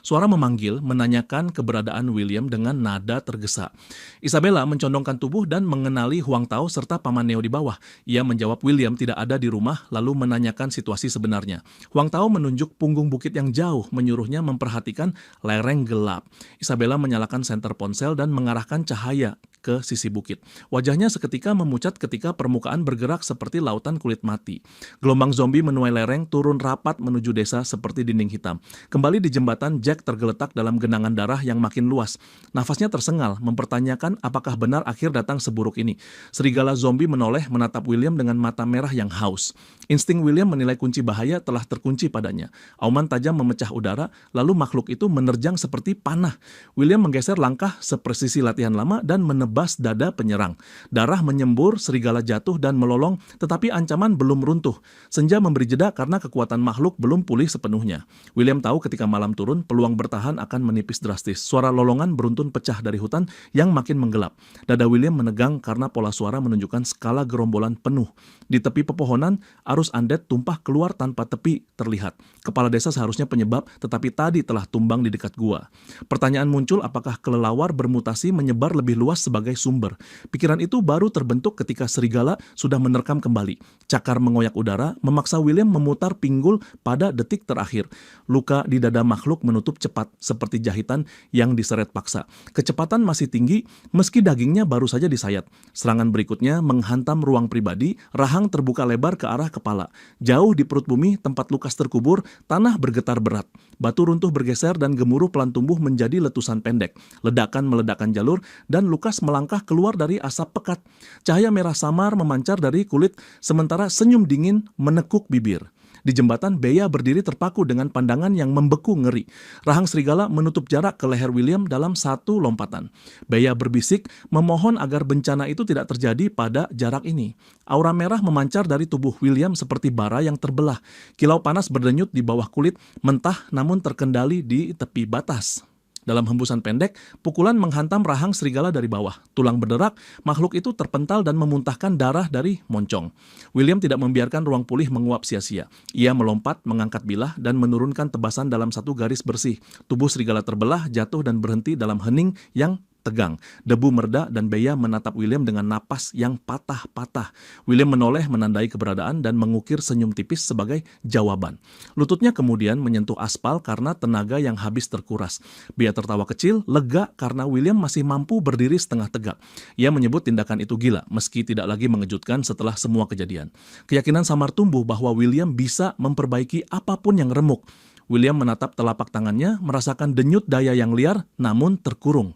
Suara memanggil menanyakan keberadaan William dengan nada tergesa. Isabella mencondongkan tubuh dan mengenali Huang Tao serta Paman Neo di bawah. Ia menjawab William tidak ada di rumah lalu menanyakan situasi sebenarnya. Huang Tao menunjuk punggung bukit yang jauh, menyuruhnya memperhatikan lereng gelap. Isabella menyalakan senter ponsel dan mengarahkan cahaya ke sisi bukit. Wajahnya seketika memucat ketika permukaan bergerak seperti lautan kulit mati. Gelombang zombie menuai lereng turun rapat menuju desa seperti dinding hitam. Kembali di jembatan, Jack tergeletak dalam genangan darah yang makin luas. Nafasnya tersengal, mempertanyakan apakah benar akhir datang seburuk ini. Serigala zombie menoleh menatap William dengan mata merah yang haus. Insting William menilai kunci bahaya telah terkunci padanya. Auman tajam memecah udara, lalu makhluk itu menerjang seperti panah. William menggeser langkah sepresisi latihan lama dan menebas dada penyerang. Darah menyembur, serigala jatuh dan melolong, tetapi ancaman belum runtuh. Senja memberi jeda karena kekuatan makhluk belum pulih sepenuhnya. William tahu ketika malam turun, peluang bertahan akan menipis drastis. Suara lolongan beruntun pecah dari hutan yang makin menggelap. Dada William menegang karena pola suara menunjukkan skala gerombolan penuh. Di tepi pepohonan, arus undead tumpah keluar tanpa tepi terlihat. Kepala desa seharusnya penyebab, tetapi tadi telah tumbang di dekat gua. Pertanyaan muncul apakah kelelawar bermutasi menyebar lebih luas sebagai sumber. Pikiran itu baru terbentuk ketika serigala sudah menerkam kembali. Cakar mengoyak udara, memaksa William memutar pinggul pada detik terakhir. Luka di dada makhluk menutup cepat, seperti jahitan yang diseret paksa. Kecepatan masih tinggi, meski dagingnya baru saja disayat. Serangan berikutnya menghantam ruang pribadi, rahang terbuka lebar ke arah kepala. Jauh di perut bumi, tempat Lukas terkubur, tanah bergetar berat. Batu runtuh bergeser dan gemuruh pelan tumbuh menjadi letusan pendek. Ledakan meledakkan jalur, dan Lukas melangkah keluar dari asap pekat. Cahaya merah samar memancar dari kulit, sementara senyum dingin menekuk bibir. Di jembatan, Bea berdiri terpaku dengan pandangan yang membeku ngeri. Rahang serigala menutup jarak ke leher William dalam satu lompatan. Bea berbisik, memohon agar bencana itu tidak terjadi pada jarak ini. Aura merah memancar dari tubuh William seperti bara yang terbelah. Kilau panas berdenyut di bawah kulit, mentah namun terkendali di tepi batas. Dalam hembusan pendek, pukulan menghantam rahang serigala dari bawah. Tulang berderak, makhluk itu terpental dan memuntahkan darah dari moncong. William tidak membiarkan ruang pulih menguap sia-sia. Ia melompat, mengangkat bilah, dan menurunkan tebasan dalam satu garis bersih. Tubuh serigala terbelah, jatuh dan berhenti dalam hening yang tegang. Debu mereda dan Bea menatap William dengan napas yang patah-patah. William menoleh menandai keberadaan dan mengukir senyum tipis sebagai jawaban. Lututnya kemudian menyentuh aspal karena tenaga yang habis terkuras. Bea tertawa kecil, lega karena William masih mampu berdiri setengah tegak. Ia menyebut tindakan itu gila, meski tidak lagi mengejutkan setelah semua kejadian. Keyakinan samar tumbuh bahwa William bisa memperbaiki apapun yang remuk. William menatap telapak tangannya, merasakan denyut daya yang liar namun terkurung.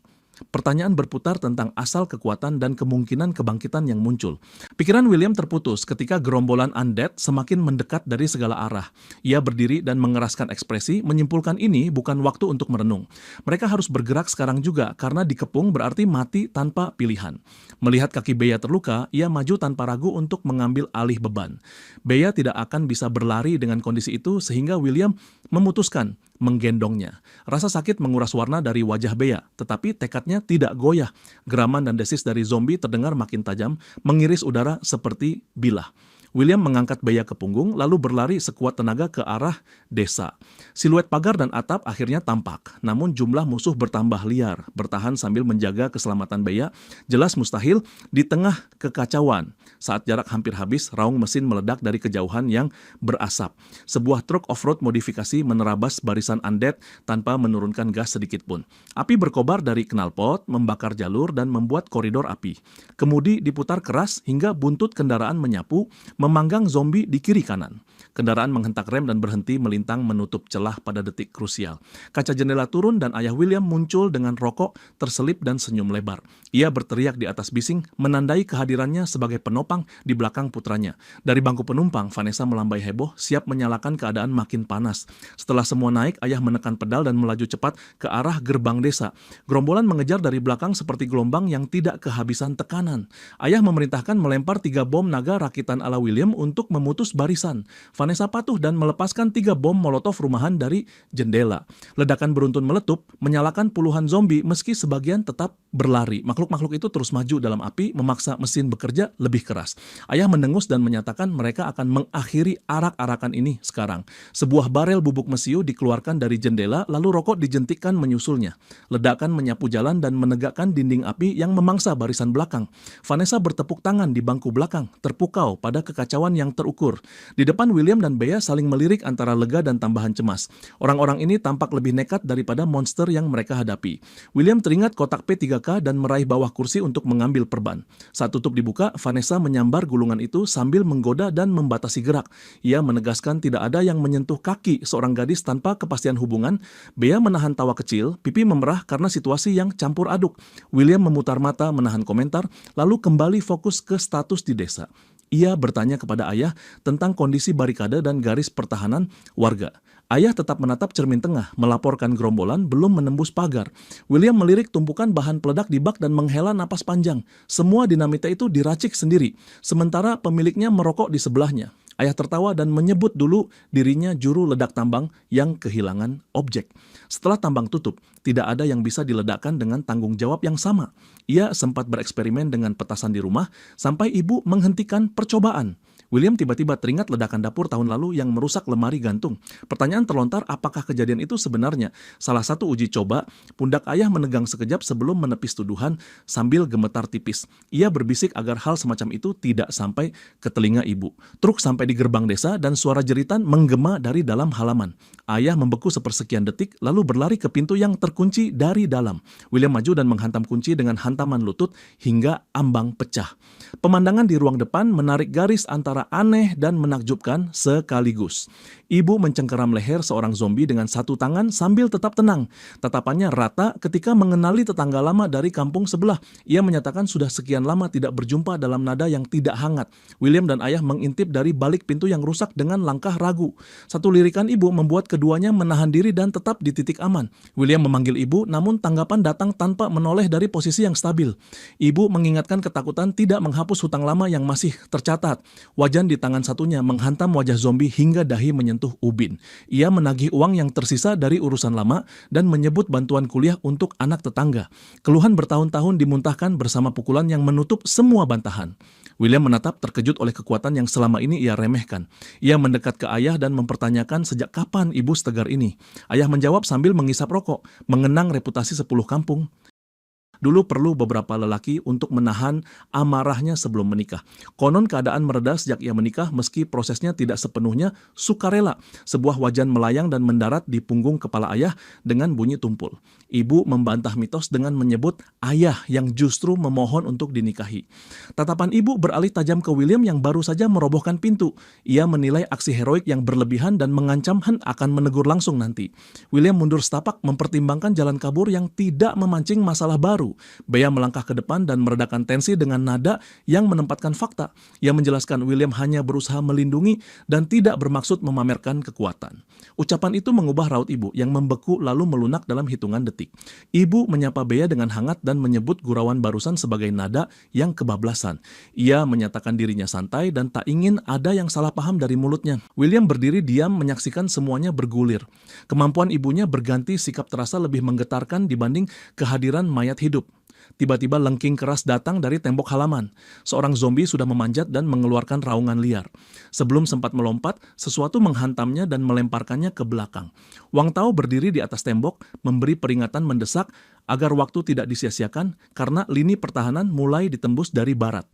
Pertanyaan berputar tentang asal kekuatan dan kemungkinan kebangkitan yang muncul. Pikiran William terputus ketika gerombolan undead semakin mendekat dari segala arah. Ia berdiri dan mengeraskan ekspresi, menyimpulkan ini bukan waktu untuk merenung. Mereka harus bergerak sekarang juga, karena dikepung berarti mati tanpa pilihan. Melihat kaki Bea terluka, ia maju tanpa ragu untuk mengambil alih beban. Bea tidak akan bisa berlari dengan kondisi itu, sehingga William memutuskan menggendongnya. Rasa sakit menguras warna dari wajah Bea, tetapi tekadnya tidak goyah. Geraman dan desis dari zombie terdengar makin tajam, mengiris udara seperti bilah. William mengangkat Bea ke punggung, lalu berlari sekuat tenaga ke arah desa. Siluet pagar dan atap akhirnya tampak, namun jumlah musuh bertambah liar. Bertahan sambil menjaga keselamatan Bea, jelas mustahil di tengah kekacauan. Saat jarak hampir habis, raung mesin meledak dari kejauhan yang berasap. Sebuah truk off-road modifikasi menerabas barisan undead tanpa menurunkan gas sedikit pun. Api berkobar dari knalpot, membakar jalur dan membuat koridor api. Kemudi diputar keras hingga buntut kendaraan menyapu, memanggang zombie di kiri kanan. Kendaraan menghentak rem dan berhenti melintang menutup celah pada detik krusial. Kaca jendela turun dan ayah William muncul dengan rokok, terselip dan senyum lebar. Ia berteriak di atas bising, menandai kehadirannya sebagai penopang di belakang putranya. Dari bangku penumpang, Vanessa melambai heboh, siap menyalakan keadaan makin panas. Setelah semua naik, ayah menekan pedal dan melaju cepat ke arah gerbang desa. Gerombolan mengejar dari belakang seperti gelombang yang tidak kehabisan tekanan. Ayah memerintahkan melempar 3 bom naga rakitan ala William untuk memutus barisan. Vanessa patuh dan melepaskan 3 bom molotov rumahan dari jendela. Ledakan beruntun meletup, menyalakan puluhan zombie meski sebagian tetap berlari. Makhluk-makhluk itu terus maju dalam api, memaksa mesin bekerja lebih keras. Ayah mendengus dan menyatakan mereka akan mengakhiri arak-arakan ini sekarang. Sebuah barel bubuk mesiu dikeluarkan dari jendela, lalu rokok dijentikkan menyusulnya. Ledakan menyapu jalan dan menegakkan dinding api yang memangsa barisan belakang. Vanessa bertepuk tangan di bangku belakang, terpukau pada kekacauan yang terukur. Di depan, William dan Bea saling melirik antara lega dan tambahan cemas. Orang-orang ini tampak lebih nekat daripada monster yang mereka hadapi. William teringat kotak P3K dan meraih bawah kursi untuk mengambil perban. Saat tutup dibuka, Vanessa menyambar gulungan itu sambil menggoda dan membatasi gerak. Ia menegaskan tidak ada yang menyentuh kaki seorang gadis tanpa kepastian hubungan. Bea menahan tawa kecil, pipi memerah karena situasi yang campur aduk. William memutar mata menahan komentar, lalu kembali fokus ke status di desa. Ia bertanya kepada ayah tentang kondisi barikade dan garis pertahanan warga. Ayah tetap menatap cermin tengah, melaporkan gerombolan belum menembus pagar. William melirik tumpukan bahan peledak di bak dan menghela napas panjang. Semua dinamita itu diracik sendiri, sementara pemiliknya merokok di sebelahnya. Ayah tertawa dan menyebut dulu dirinya juru ledak tambang yang kehilangan objek. Setelah tambang tutup, tidak ada yang bisa diledakkan dengan tanggung jawab yang sama. Ia sempat bereksperimen dengan petasan di rumah sampai ibu menghentikan percobaan. William tiba-tiba teringat ledakan dapur tahun lalu yang merusak lemari gantung. Pertanyaan terlontar, apakah kejadian itu sebenarnya salah satu uji coba? Pundak ayah menegang sekejap sebelum menepis tuduhan sambil gemetar tipis. Ia berbisik agar hal semacam itu tidak sampai ke telinga ibu. Truk sampai di gerbang desa dan suara jeritan menggema dari dalam halaman. Ayah membeku sepersekian detik lalu berlari ke pintu yang terkunci dari dalam. William maju dan menghantam kunci dengan hantaman lutut hingga ambang pecah. Pemandangan di ruang depan menarik garis antara aneh dan menakjubkan sekaligus. Ibu mencengkeram leher seorang zombie dengan satu tangan sambil tetap tenang. Tatapannya rata ketika mengenali tetangga lama dari kampung sebelah. Ia menyatakan sudah sekian lama tidak berjumpa dalam nada yang tidak hangat. William dan ayah mengintip dari balik pintu yang rusak dengan langkah ragu. Satu lirikan ibu membuat keduanya menahan diri dan tetap di titik aman. William memanggil ibu, namun tanggapan datang tanpa menoleh dari posisi yang stabil. Ibu mengingatkan ketakutan tidak menghapus hutang lama yang masih tercatat. Wajan di tangan satunya menghantam wajah zombie hingga dahi menyentuh ubin. Ia menagih uang yang tersisa dari urusan lama dan menyebut bantuan kuliah untuk anak tetangga. Keluhan bertahun-tahun dimuntahkan bersama pukulan yang menutup semua bantahan. William menatap terkejut oleh kekuatan yang selama ini ia remehkan. Ia mendekat ke ayah dan mempertanyakan sejak kapan ibu setegar ini. Ayah menjawab sambil menghisap rokok, mengenang reputasi 10 kampung. Dulu perlu beberapa lelaki untuk menahan amarahnya sebelum menikah. Konon keadaan mereda sejak ia menikah meski prosesnya tidak sepenuhnya sukarela. Sebuah wajan melayang dan mendarat di punggung kepala ayah dengan bunyi tumpul. Ibu membantah mitos dengan menyebut ayah yang justru memohon untuk dinikahi. Tatapan ibu beralih tajam ke William yang baru saja merobohkan pintu. Ia menilai aksi heroik yang berlebihan dan mengancam akan menegur langsung nanti. William mundur setapak mempertimbangkan jalan kabur yang tidak memancing masalah baru. Bea melangkah ke depan dan meredakan tensi dengan nada yang menempatkan fakta. Ia menjelaskan William hanya berusaha melindungi dan tidak bermaksud memamerkan kekuatan. Ucapan itu mengubah raut ibu yang membeku lalu melunak dalam hitungan detik. Ibu menyapa Bea dengan hangat dan menyebut gurauan barusan sebagai nada yang kebablasan. Ia menyatakan dirinya santai dan tak ingin ada yang salah paham dari mulutnya. William berdiri diam menyaksikan semuanya bergulir. Kemampuan ibunya berganti sikap terasa lebih menggetarkan dibanding kehadiran mayat hidup. Tiba-tiba lengking keras datang dari tembok halaman. Seorang zombie sudah memanjat dan mengeluarkan raungan liar. Sebelum sempat melompat, sesuatu menghantamnya dan melemparkannya ke belakang. Wang Tao berdiri di atas tembok, memberi peringatan mendesak agar waktu tidak disia-siakan karena lini pertahanan mulai ditembus dari barat.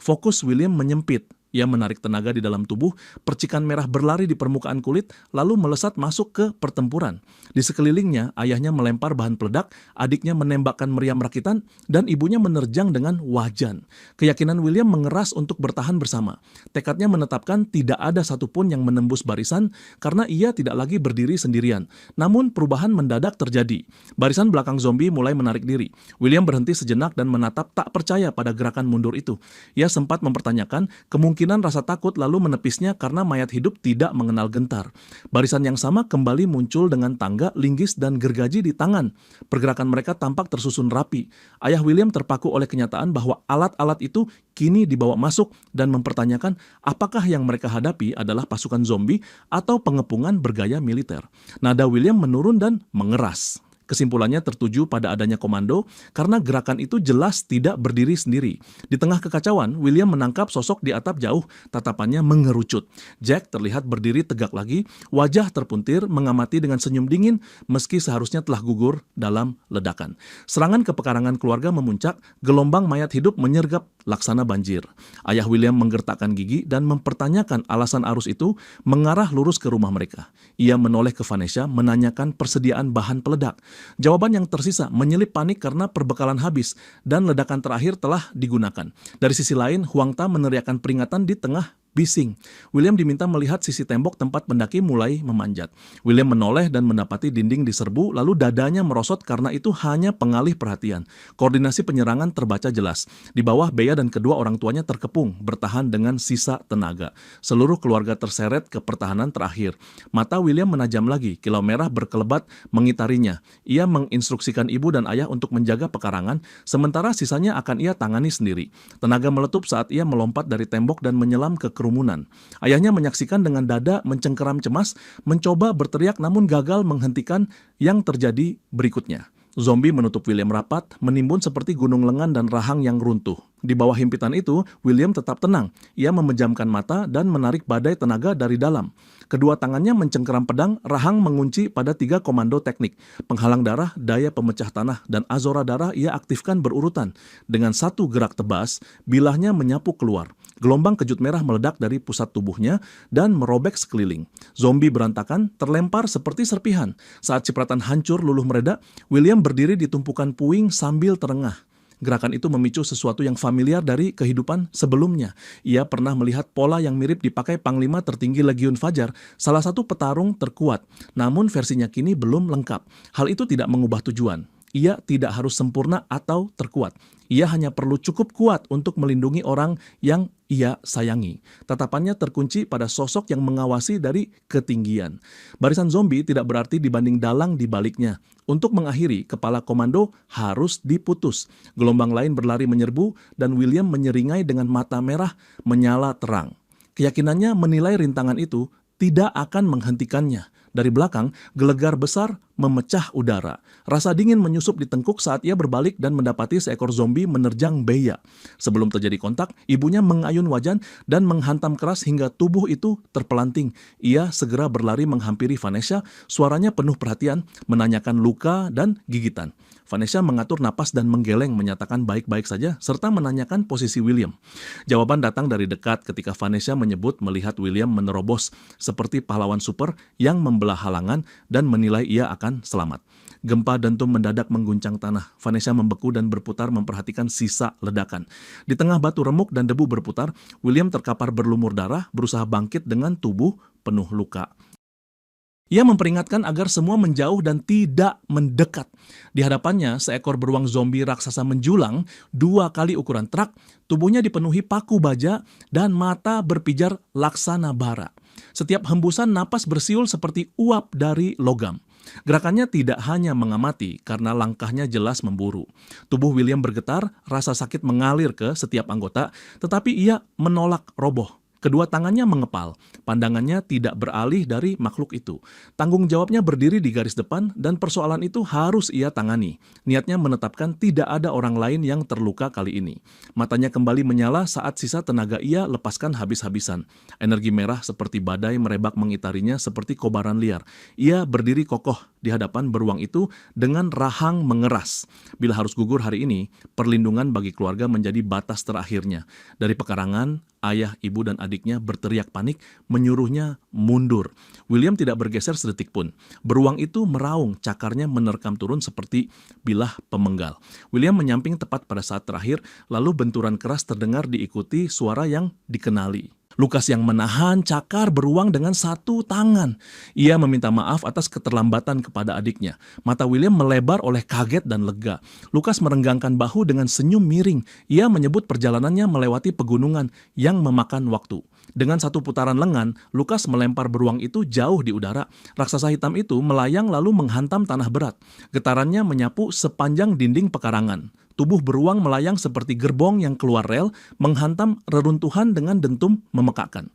Fokus William menyempit. Ia menarik tenaga di dalam tubuh, percikan merah berlari di permukaan kulit, lalu melesat masuk ke pertempuran. Di sekelilingnya, ayahnya melempar bahan peledak, adiknya menembakkan meriam rakitan, dan ibunya menerjang dengan wajan. Keyakinan William mengeras untuk bertahan bersama. Tekadnya menetapkan tidak ada satupun yang menembus barisan, karena ia tidak lagi berdiri sendirian. Namun perubahan mendadak terjadi. Barisan belakang zombie mulai menarik diri. William berhenti sejenak dan menatap tak percaya pada gerakan mundur itu. Ia sempat mempertanyakan kemungkinan Kemungkinan rasa takut lalu menepisnya karena mayat hidup tidak mengenal gentar. Barisan yang sama kembali muncul dengan tangga, linggis, dan gergaji di tangan. Pergerakan mereka tampak tersusun rapi. Ayah William terpaku oleh kenyataan bahwa alat-alat itu kini dibawa masuk dan mempertanyakan apakah yang mereka hadapi adalah pasukan zombie atau pengepungan bergaya militer. Nada William menurun dan mengeras. Kesimpulannya tertuju pada adanya komando karena gerakan itu jelas tidak berdiri sendiri. Di tengah kekacauan, William menangkap sosok di atap jauh, tatapannya mengerucut. Jack terlihat berdiri tegak lagi, wajah terpuntir, mengamati dengan senyum dingin meski seharusnya telah gugur dalam ledakan. Serangan ke pekarangan keluarga memuncak, gelombang mayat hidup menyergap laksana banjir. Ayah William menggertakkan gigi dan mempertanyakan alasan arus itu mengarah lurus ke rumah mereka. Ia menoleh ke Vanessa menanyakan persediaan bahan peledak. Jawaban yang tersisa menyelip panik karena perbekalan habis dan ledakan terakhir telah digunakan. Dari sisi lain, Huang Ta meneriakkan peringatan di tengah bising. William diminta melihat sisi tembok tempat pendaki mulai memanjat. William menoleh dan mendapati dinding diserbu, lalu dadanya merosot karena itu hanya pengalih perhatian. Koordinasi penyerangan terbaca jelas. Di bawah, Bea dan kedua orang tuanya terkepung, bertahan dengan sisa tenaga. Seluruh keluarga terseret ke pertahanan terakhir. Mata William menajam lagi, kilau merah berkelebat mengitarinya. Ia menginstruksikan ibu dan ayah untuk menjaga pekarangan, sementara sisanya akan ia tangani sendiri. Tenaga meletup saat ia melompat dari tembok dan menyelam ke kerumunan. Ayahnya menyaksikan dengan dada mencengkeram cemas, mencoba berteriak namun gagal menghentikan yang terjadi berikutnya. Zombie menutup William rapat, menimbun seperti gunung lengan dan rahang yang runtuh. Di bawah himpitan itu, William tetap tenang. Ia memejamkan mata dan menarik badai tenaga dari dalam. Kedua tangannya mencengkeram pedang, rahang mengunci pada 3 komando teknik. Penghalang darah, daya pemecah tanah, dan azora darah ia aktifkan berurutan. Dengan satu gerak tebas, bilahnya menyapu keluar. Gelombang kejut merah meledak dari pusat tubuhnya dan merobek sekeliling. Zombie berantakan, terlempar seperti serpihan. Saat cipratan hancur luluh mereda, William berdiri di tumpukan puing sambil terengah. Gerakan itu memicu sesuatu yang familiar dari kehidupan sebelumnya. Ia pernah melihat pola yang mirip dipakai Panglima tertinggi Legiun Fajar, salah satu petarung terkuat. Namun versinya kini belum lengkap. Hal itu tidak mengubah tujuan. Ia tidak harus sempurna atau terkuat. Ia hanya perlu cukup kuat untuk melindungi orang yang ia sayangi. Tatapannya terkunci pada sosok yang mengawasi dari ketinggian. Barisan zombie tidak berarti dibanding dalang di baliknya. Untuk mengakhiri, kepala komando harus diputus. Gelombang lain berlari menyerbu dan William menyeringai dengan mata merah menyala terang. Keyakinannya menilai rintangan itu tidak akan menghentikannya. Dari belakang, gelegar besar memecah udara. Rasa dingin menyusup di tengkuk saat ia berbalik dan mendapati seekor zombie menerjang Bea. Sebelum terjadi kontak, ibunya mengayun wajan dan menghantam keras hingga tubuh itu terpelanting. Ia segera berlari menghampiri Vanessa, suaranya penuh perhatian, menanyakan luka dan gigitan. Vanessa mengatur napas dan menggeleng menyatakan baik-baik saja serta menanyakan posisi William. Jawaban datang dari dekat ketika Vanessa menyebut melihat William menerobos seperti pahlawan super yang membelah halangan dan menilai ia akan selamat. Gempa dentum mendadak mengguncang tanah. Vanessa membeku dan berputar memperhatikan sisa ledakan. Di tengah batu remuk dan debu berputar, William terkapar berlumur darah, berusaha bangkit dengan tubuh penuh luka. Ia memperingatkan agar semua menjauh dan tidak mendekat. Di hadapannya, seekor beruang zombie raksasa menjulang 2 kali ukuran truk, tubuhnya dipenuhi paku baja, dan mata berpijar laksana bara. Setiap hembusan napas bersiul seperti uap dari logam. Gerakannya tidak hanya mengamati karena langkahnya jelas memburu. Tubuh William bergetar, rasa sakit mengalir ke setiap anggota, tetapi ia menolak roboh. Kedua tangannya mengepal, pandangannya tidak beralih dari makhluk itu. Tanggung jawabnya berdiri di garis depan dan persoalan itu harus ia tangani. Niatnya menetapkan tidak ada orang lain yang terluka kali ini. Matanya kembali menyala saat sisa tenaga ia lepaskan habis-habisan. Energi merah seperti badai merebak mengitarinya seperti kobaran liar. Ia berdiri kokoh di hadapan beruang itu dengan rahang mengeras. Bila harus gugur hari ini, perlindungan bagi keluarga menjadi batas terakhirnya. Dari pekarangan, ayah, ibu, dan adiknya berteriak panik, menyuruhnya mundur. William tidak bergeser sedetik pun. Beruang itu meraung, cakarnya menerkam turun seperti bilah pemenggal. William menyamping tepat pada saat terakhir, lalu benturan keras terdengar diikuti suara yang dikenali. Lukas yang menahan cakar beruang dengan satu tangan. Ia meminta maaf atas keterlambatan kepada adiknya. Mata William melebar oleh kaget dan lega. Lukas merenggangkan bahu dengan senyum miring. Ia menyebut perjalanannya melewati pegunungan yang memakan waktu. Dengan satu putaran lengan, Lukas melempar beruang itu jauh di udara. Raksasa hitam itu melayang lalu menghantam tanah berat. Getarannya menyapu sepanjang dinding pekarangan. Tubuh beruang melayang seperti gerbong yang keluar rel, menghantam reruntuhan dengan dentum memekakkan.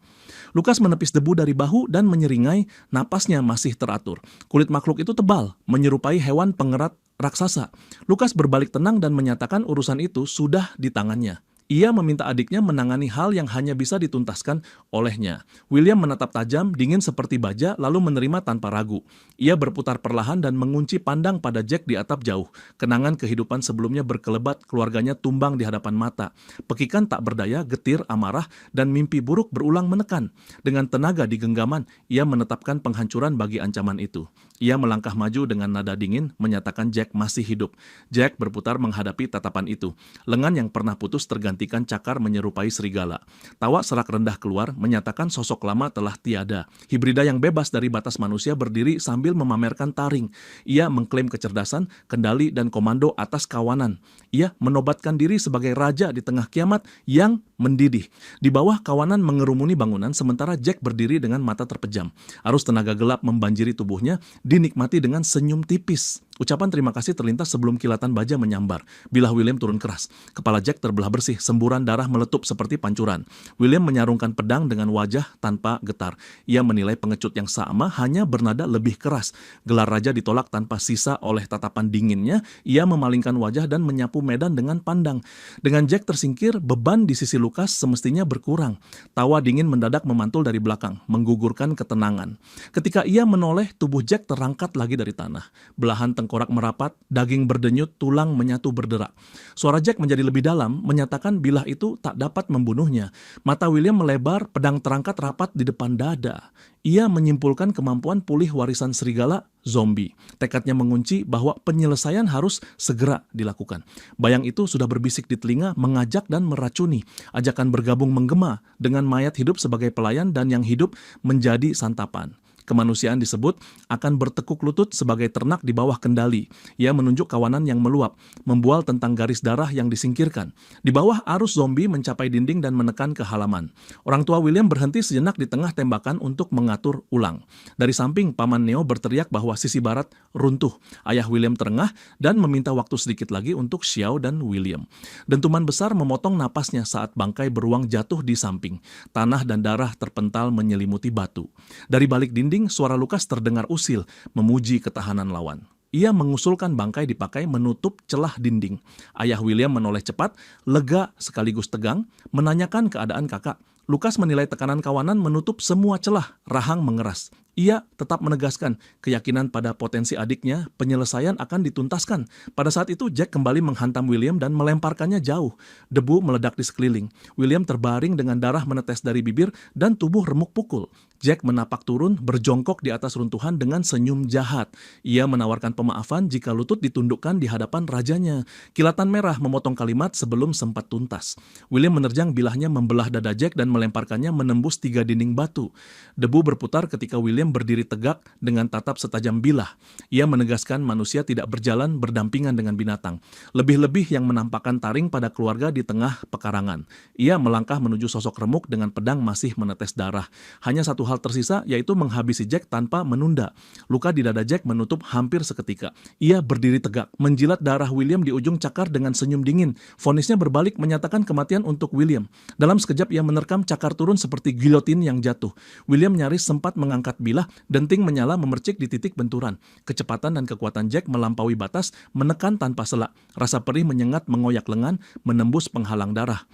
Lukas menepis debu dari bahu dan menyeringai, napasnya masih teratur. Kulit makhluk itu tebal, menyerupai hewan pengerat raksasa. Lukas berbalik tenang dan menyatakan urusan itu sudah di tangannya. Ia meminta adiknya menangani hal yang hanya bisa dituntaskan olehnya. William menatap tajam, dingin seperti baja, lalu menerima tanpa ragu. Ia berputar perlahan dan mengunci pandang pada Jack di atap jauh. Kenangan kehidupan sebelumnya berkelebat, keluarganya tumbang di hadapan mata. Pekikan tak berdaya, getir, amarah, dan mimpi buruk berulang menekan. Dengan tenaga di genggaman, ia menetapkan penghancuran bagi ancaman itu. Ia melangkah maju dengan nada dingin, menyatakan Jack masih hidup. Jack berputar menghadapi tatapan itu. Lengan yang pernah putus tergantikan cakar menyerupai serigala. Tawa serak rendah keluar, menyatakan sosok lama telah tiada. Hibrida yang bebas dari batas manusia berdiri sambil memamerkan taring. Ia mengklaim kecerdasan, kendali, dan komando atas kawanan. Ia menobatkan diri sebagai raja di tengah kiamat yang mendidih. Di bawah kawanan mengerumuni bangunan, sementara Jack berdiri dengan mata terpejam. Arus tenaga gelap membanjiri tubuhnya, dinikmati dengan senyum tipis. Ucapan terima kasih terlintas sebelum kilatan baja menyambar. Bilah William turun keras. Kepala Jack terbelah bersih, semburan darah meletup seperti pancuran. William menyarungkan pedang dengan wajah tanpa getar. Ia menilai pengecut yang sama hanya bernada lebih keras. Gelar raja ditolak tanpa sisa oleh tatapan dinginnya. Ia memalingkan wajah dan menyapu medan dengan pandang. Dengan Jack tersingkir, beban di sisi Lukas semestinya berkurang. Tawa dingin mendadak memantul dari belakang, menggugurkan ketenangan. Ketika ia menoleh, tubuh Jack terangkat lagi dari tanah. Belahan tengkorak merapat, daging berdenyut, tulang menyatu berderak. Suara Jack menjadi lebih dalam, menyatakan bilah itu tak dapat membunuhnya. Mata William melebar, pedang terangkat rapat di depan dada. Ia menyimpulkan kemampuan pulih warisan serigala zombie. Tekadnya mengunci bahwa penyelesaian harus segera dilakukan. Bayang itu sudah berbisik di telinga, mengajak dan meracuni. Ajakan bergabung menggema dengan mayat hidup sebagai pelayan dan yang hidup menjadi santapan. Kemanusiaan disebut akan bertekuk lutut sebagai ternak di bawah kendali. Ia menunjuk kawanan yang meluap, membual tentang garis darah yang disingkirkan. Di bawah arus zombie mencapai dinding dan menekan ke halaman. Orang tua William berhenti sejenak di tengah tembakan untuk mengatur ulang. Dari samping, Paman Neo berteriak bahwa sisi barat runtuh. Ayah William terengah dan meminta waktu sedikit lagi untuk Xiao dan William. Dentuman besar memotong napasnya saat bangkai beruang jatuh di samping. Tanah dan darah terpental menyelimuti batu. Dari balik dinding, suara Lukas terdengar usil, memuji ketahanan lawan. Ia mengusulkan bangkai dipakai menutup celah dinding. Ayah William menoleh cepat, lega sekaligus tegang, menanyakan keadaan kakak. Lukas menilai tekanan kawanan menutup semua celah, rahang mengeras. Ia tetap menegaskan keyakinan pada potensi adiknya, penyelesaian akan dituntaskan. Pada saat itu, Jack kembali menghantam William dan melemparkannya jauh. Debu meledak di sekeliling. William terbaring dengan darah menetes dari bibir dan tubuh remuk pukul. Jack menapak turun, berjongkok di atas runtuhan dengan senyum jahat. Ia menawarkan pemaafan jika lutut ditundukkan di hadapan rajanya. Kilatan merah memotong kalimat sebelum sempat tuntas. William menerjang bilahnya membelah dada Jack dan melemparkannya menembus 3 dinding batu. Debu berputar ketika William berdiri tegak dengan tatap setajam bilah. Ia menegaskan manusia tidak berjalan berdampingan dengan binatang. Lebih-lebih yang menampakkan taring pada keluarga di tengah pekarangan. Ia melangkah menuju sosok remuk dengan pedang masih menetes darah. Hanya satu hal tersisa, yaitu menghabisi Jack tanpa menunda. Luka di dada Jack menutup hampir seketika. Ia berdiri tegak, menjilat darah William di ujung cakar dengan senyum dingin. Vonisnya berbalik menyatakan kematian untuk William. Dalam sekejap ia menerkam cakar turun seperti gilotin yang jatuh. William nyaris sempat mengangkat bilah, denting menyala memercik di titik benturan. Kecepatan dan kekuatan Jack melampaui batas, menekan tanpa selak. Rasa perih menyengat mengoyak lengan, menembus penghalang darah.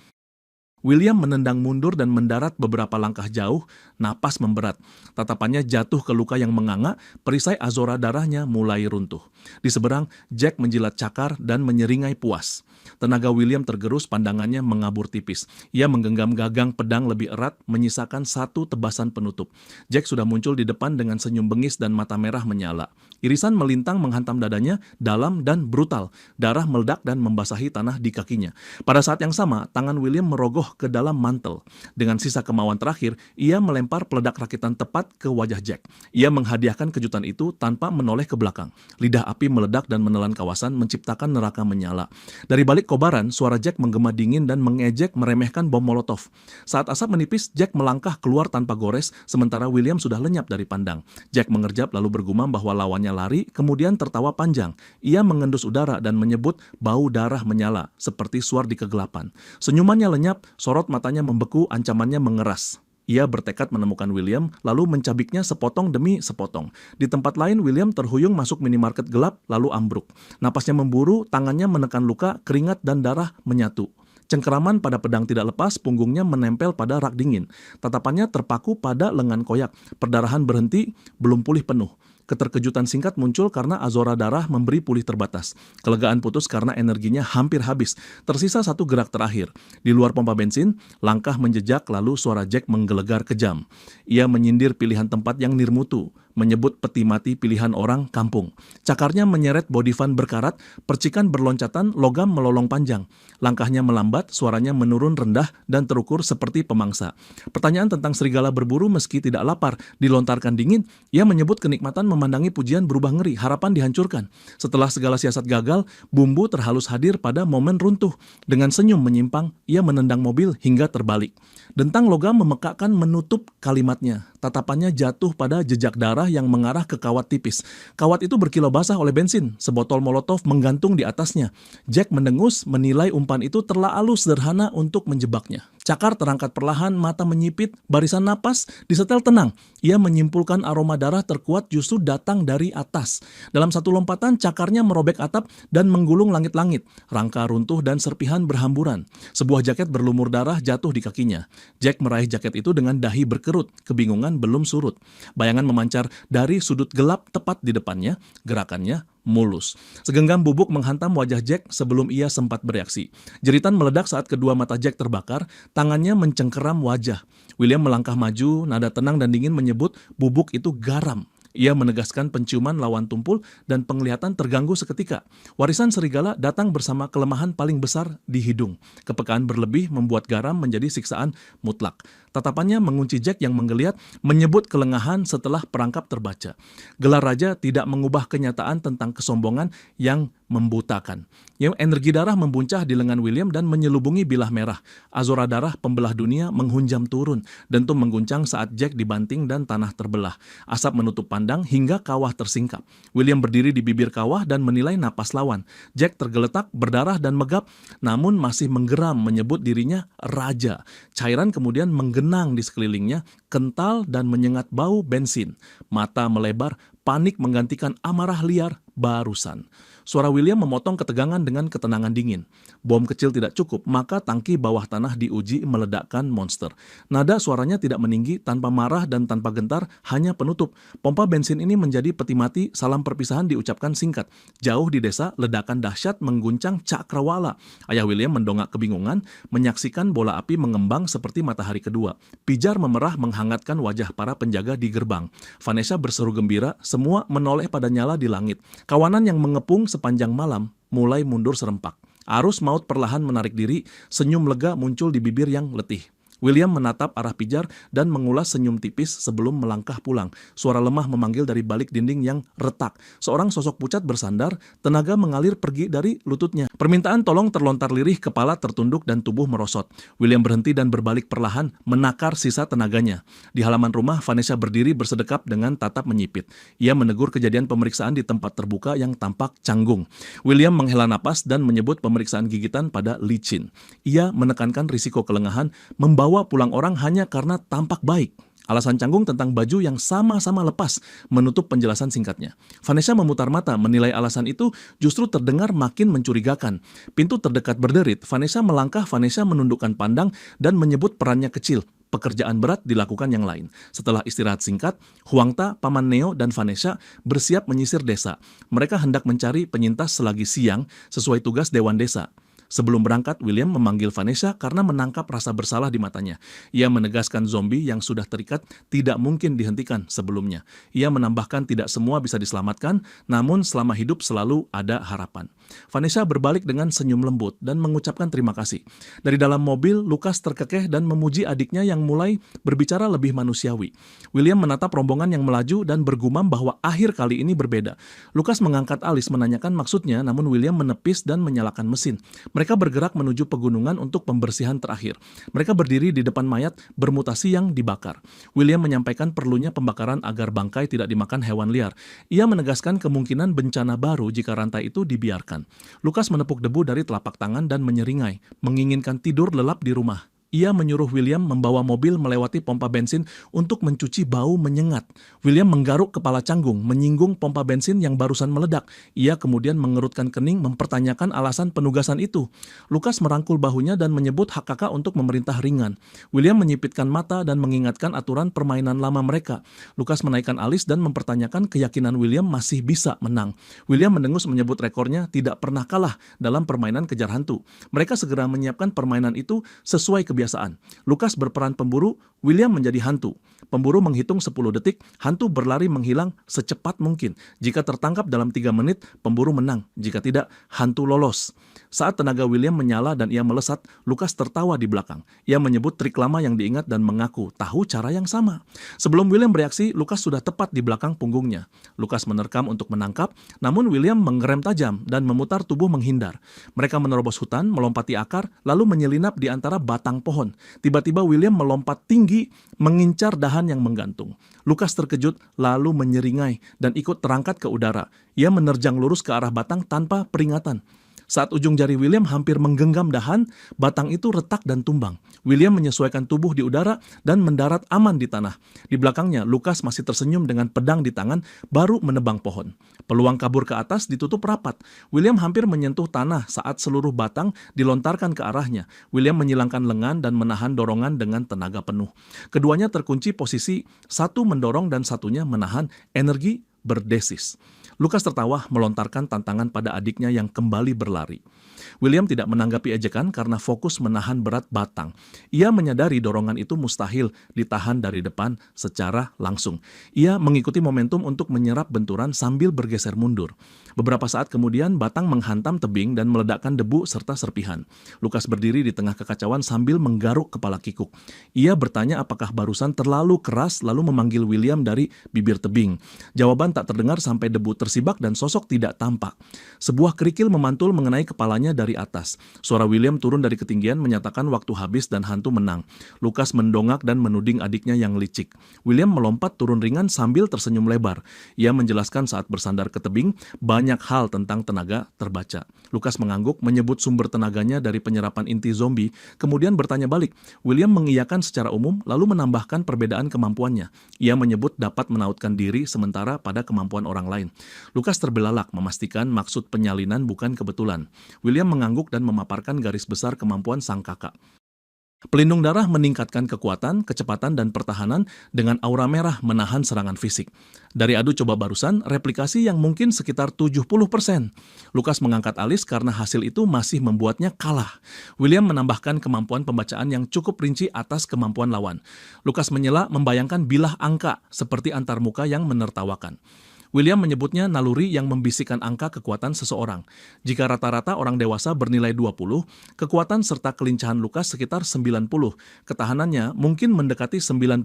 William menendang mundur dan mendarat beberapa langkah jauh, napas memberat. Tatapannya jatuh ke luka yang menganga, perisai azora darahnya mulai runtuh. Di seberang, Jack menjilat cakar dan menyeringai puas. Tenaga William tergerus, pandangannya mengabur tipis. Ia menggenggam gagang pedang lebih erat, menyisakan satu tebasan penutup. Jack sudah muncul di depan dengan senyum bengis dan mata merah menyala. Irisan melintang menghantam dadanya, dalam dan brutal. Darah meledak dan membasahi tanah di kakinya. Pada saat yang sama, tangan William merogoh jatuh ke dalam mantel. Dengan sisa kemauan terakhir, ia melempar peledak rakitan tepat ke wajah Jack. Ia menghadiahkan kejutan itu tanpa menoleh ke belakang. Lidah api meledak dan menelan kawasan, menciptakan neraka menyala. Dari balik kobaran, suara Jack menggema dingin dan mengejek meremehkan bom Molotov. Saat asap menipis, Jack melangkah keluar tanpa gores, sementara William sudah lenyap dari pandang. Jack mengerjap lalu bergumam bahwa lawannya lari, kemudian tertawa panjang. Ia mengendus udara dan menyebut bau darah menyala, seperti suar di kegelapan. Senyumannya lenyap, sorot matanya membeku, ancamannya mengeras. Ia bertekad menemukan William, lalu mencabiknya sepotong demi sepotong. Di tempat lain, William terhuyung masuk minimarket gelap, lalu ambruk. Napasnya memburu, tangannya menekan luka, keringat dan darah menyatu. Cengkeraman pada pedang tidak lepas, punggungnya menempel pada rak dingin. Tatapannya terpaku pada lengan koyak. Perdarahan berhenti, belum pulih penuh. Keterkejutan singkat muncul karena azora darah memberi pulih terbatas. Kelegaan putus karena energinya hampir habis. Tersisa satu gerak terakhir. Di luar pompa bensin, langkah menjejak lalu suara Jack menggelegar kejam. Ia menyindir pilihan tempat yang nirmutu, menyebut peti mati pilihan orang kampung. Cakarnya menyeret body fan berkarat, percikan berloncatan, logam melolong panjang. Langkahnya melambat, suaranya menurun rendah dan terukur seperti pemangsa. Pertanyaan tentang serigala berburu meski tidak lapar dilontarkan dingin, ia menyebut kenikmatan memandangi pujian berubah ngeri, harapan dihancurkan. Setelah segala siasat gagal, bumbu terhalus hadir pada momen runtuh. Dengan senyum menyimpang, ia menendang mobil hingga terbalik. Dentang logam memekakkan menutup kalimatnya. Tatapannya jatuh pada jejak darah yang mengarah ke kawat tipis. Kawat itu berkilau basah oleh bensin. Sebotol Molotov menggantung di atasnya. Jack mendengus, menilai umpan itu terlalu sederhana untuk menjebaknya. Cakar terangkat perlahan, mata menyipit, barisan napas disetel tenang. Ia menyimpulkan aroma darah terkuat justru datang dari atas. Dalam satu lompatan, cakarnya merobek atap dan menggulung langit-langit. Rangka runtuh dan serpihan berhamburan. Sebuah jaket berlumur darah jatuh di kakinya. Jack meraih jaket itu dengan dahi berkerut. Kebingungan belum surut. Bayangan memancar dari sudut gelap tepat di depannya. Gerakannya mulus. Segenggam bubuk menghantam wajah Jack sebelum ia sempat bereaksi. Jeritan meledak saat kedua mata Jack terbakar, tangannya mencengkeram wajah. William melangkah maju, nada tenang dan dingin menyebut bubuk itu garam. Ia menegaskan penciuman lawan tumpul dan penglihatan terganggu seketika. Warisan serigala datang bersama kelemahan paling besar di hidung. Kepekaan berlebih membuat garam menjadi siksaan mutlak. Tatapannya mengunci Jack yang menggeliat, menyebut kelengahan setelah perangkap terbaca. Gelar raja tidak mengubah kenyataan tentang kesombongan yang membutakan. Energi darah membuncah di lengan William dan menyelubungi bilah merah. Azora darah pembelah dunia menghunjam turun. Dentum mengguncang saat Jack dibanting dan tanah terbelah. Asap menutup pandang hingga kawah tersingkap. William berdiri di bibir kawah dan menilai napas lawan. Jack tergeletak, berdarah dan megap, namun masih menggeram menyebut dirinya raja. Cairan kemudian menggenang di sekelilingnya, kental dan menyengat bau bensin. Mata melebar, panik menggantikan amarah liar barusan. Suara William memotong ketegangan dengan ketenangan dingin. Bom kecil tidak cukup, maka tangki bawah tanah diuji meledakkan monster. Nada suaranya tidak meninggi, tanpa marah dan tanpa gentar, hanya penutup. Pompa bensin ini menjadi peti mati, salam perpisahan diucapkan singkat. Jauh di desa, ledakan dahsyat mengguncang cakrawala. Ayah William mendongak kebingungan, menyaksikan bola api mengembang seperti matahari kedua. Pijar memerah menghangatkan wajah para penjaga di gerbang. Vanessa berseru gembira, semua menoleh pada nyala di langit. Kawanan yang mengepung sepanjang malam mulai mundur serempak. Arus maut perlahan menarik diri, senyum lega muncul di bibir yang letih. William menatap arah Pijar dan mengulas senyum tipis sebelum melangkah pulang. Suara lemah memanggil dari balik dinding yang retak. Seorang sosok pucat bersandar, tenaga mengalir pergi dari lututnya. Permintaan tolong terlontar lirih, kepala tertunduk dan tubuh merosot. William berhenti dan berbalik perlahan, menakar sisa tenaganya. Di halaman rumah, Vanessa berdiri bersedekap dengan tatap menyipit. Ia menegur kejadian pemeriksaan di tempat terbuka yang tampak canggung. William menghela napas dan menyebut pemeriksaan gigitan pada licin. Ia menekankan risiko kelengahan, membawa pulang orang hanya karena tampak baik. Alasan canggung tentang baju yang sama-sama lepas menutup penjelasan singkatnya. Vanessa memutar mata, menilai alasan itu justru terdengar makin mencurigakan. Pintu terdekat berderit, Vanessa menundukkan pandang dan menyebut perannya kecil. Pekerjaan berat dilakukan yang lain. Setelah istirahat singkat, Huangta, Paman Neo, dan Vanessa bersiap menyisir desa. Mereka hendak mencari penyintas selagi siang sesuai tugas Dewan Desa. Sebelum berangkat, William memanggil Vanessa karena menangkap rasa bersalah di matanya. Ia menegaskan zombie yang sudah terikat tidak mungkin dihentikan sebelumnya. Ia menambahkan tidak semua bisa diselamatkan, namun selama hidup selalu ada harapan. Vanessa berbalik dengan senyum lembut dan mengucapkan terima kasih. Dari dalam mobil, Lukas terkekeh dan memuji adiknya yang mulai berbicara lebih manusiawi. William menatap rombongan yang melaju dan bergumam bahwa akhir kali ini berbeda. Lukas mengangkat alis menanyakan maksudnya, namun William menepis dan menyalakan mesin. Mereka bergerak menuju pegunungan untuk pembersihan terakhir. Mereka berdiri di depan mayat bermutasi yang dibakar. William menyampaikan perlunya pembakaran agar bangkai tidak dimakan hewan liar. Ia menegaskan kemungkinan bencana baru jika rantai itu dibiarkan. Lukas menepuk debu dari telapak tangan dan menyeringai, menginginkan tidur lelap di rumah. Ia menyuruh William membawa mobil melewati pompa bensin untuk mencuci bau menyengat. William menggaruk kepala canggung, menyinggung pompa bensin yang barusan meledak. Ia kemudian mengerutkan kening mempertanyakan alasan penugasan itu. Lukas merangkul bahunya dan menyebut hak kakak untuk memerintah ringan. William menyipitkan mata dan mengingatkan aturan permainan lama mereka. Lukas menaikkan alis dan mempertanyakan keyakinan William masih bisa menang. William mendengus menyebut rekornya tidak pernah kalah dalam permainan kejar hantu. Mereka segera menyiapkan permainan itu sesuai kebiasaan. Lukas berperan pemburu, William menjadi hantu. Pemburu menghitung 10 detik, hantu berlari menghilang secepat mungkin. Jika tertangkap dalam 3 menit, pemburu menang. Jika tidak, hantu lolos. Saat tenaga William menyala dan ia melesat, Lukas tertawa di belakang. Ia menyebut trik lama yang diingat dan mengaku tahu cara yang sama. Sebelum William bereaksi, Lukas sudah tepat di belakang punggungnya. Lukas menerkam untuk menangkap, namun William mengerem tajam dan memutar tubuh menghindar. Mereka menerobos hutan, melompati akar, lalu menyelinap di antara batang pohon. Tiba-tiba William melompat tinggi, mengincar dahan yang menggantung. Lukas terkejut, lalu menyeringai dan ikut terangkat ke udara. Ia menerjang lurus ke arah batang tanpa peringatan. Saat ujung jari William hampir menggenggam dahan, batang itu retak dan tumbang. William menyesuaikan tubuh di udara dan mendarat aman di tanah. Di belakangnya, Lukas masih tersenyum dengan pedang di tangan, baru menebang pohon. Peluang kabur ke atas ditutup rapat. William hampir menyentuh tanah saat seluruh batang dilontarkan ke arahnya. William menyilangkan lengan dan menahan dorongan dengan tenaga penuh. Keduanya terkunci posisi, satu mendorong dan satunya menahan, energi berdesis. Lukas tertawa melontarkan tantangan pada adiknya yang kembali berlari. William tidak menanggapi ejekan karena fokus menahan berat batang. Ia menyadari dorongan itu mustahil ditahan dari depan secara langsung. Ia mengikuti momentum untuk menyerap benturan sambil bergeser mundur. Beberapa saat kemudian batang menghantam tebing dan meledakkan debu serta serpihan. Lukas berdiri di tengah kekacauan sambil menggaruk kepala kikuk. Ia bertanya apakah barusan terlalu keras lalu memanggil William dari bibir tebing. Jawaban tak terdengar sampai debu tersibak dan sosok tidak tampak. Sebuah kerikil memantul mengenai kepalanya dari atas. Suara William turun dari ketinggian menyatakan waktu habis dan hantu menang. Lukas mendongak dan menuding adiknya yang licik. William melompat turun ringan sambil tersenyum lebar. Ia menjelaskan saat bersandar ke tebing, banyak hal tentang tenaga terbaca. Lukas mengangguk menyebut sumber tenaganya dari penyerapan inti zombie, kemudian bertanya balik. William mengiyakan secara umum lalu menambahkan perbedaan kemampuannya. Ia menyebut dapat menautkan diri sementara pada kemampuan orang lain. Lukas terbelalak memastikan maksud penyalinan bukan kebetulan. William mengangguk dan memaparkan garis besar kemampuan sang kakak. Pelindung darah meningkatkan kekuatan, kecepatan, dan pertahanan dengan aura merah menahan serangan fisik. Dari adu coba barusan, replikasi yang mungkin sekitar 70%. Lukas mengangkat alis karena hasil itu masih membuatnya kalah. William menambahkan kemampuan pembacaan yang cukup rinci atas kemampuan lawan. Lukas menyela membayangkan bilah angka seperti antarmuka yang menertawakan. William menyebutnya naluri yang membisikkan angka kekuatan seseorang. Jika rata-rata orang dewasa bernilai 20, kekuatan serta kelincahan Lukas sekitar 90. Ketahanannya mungkin mendekati 95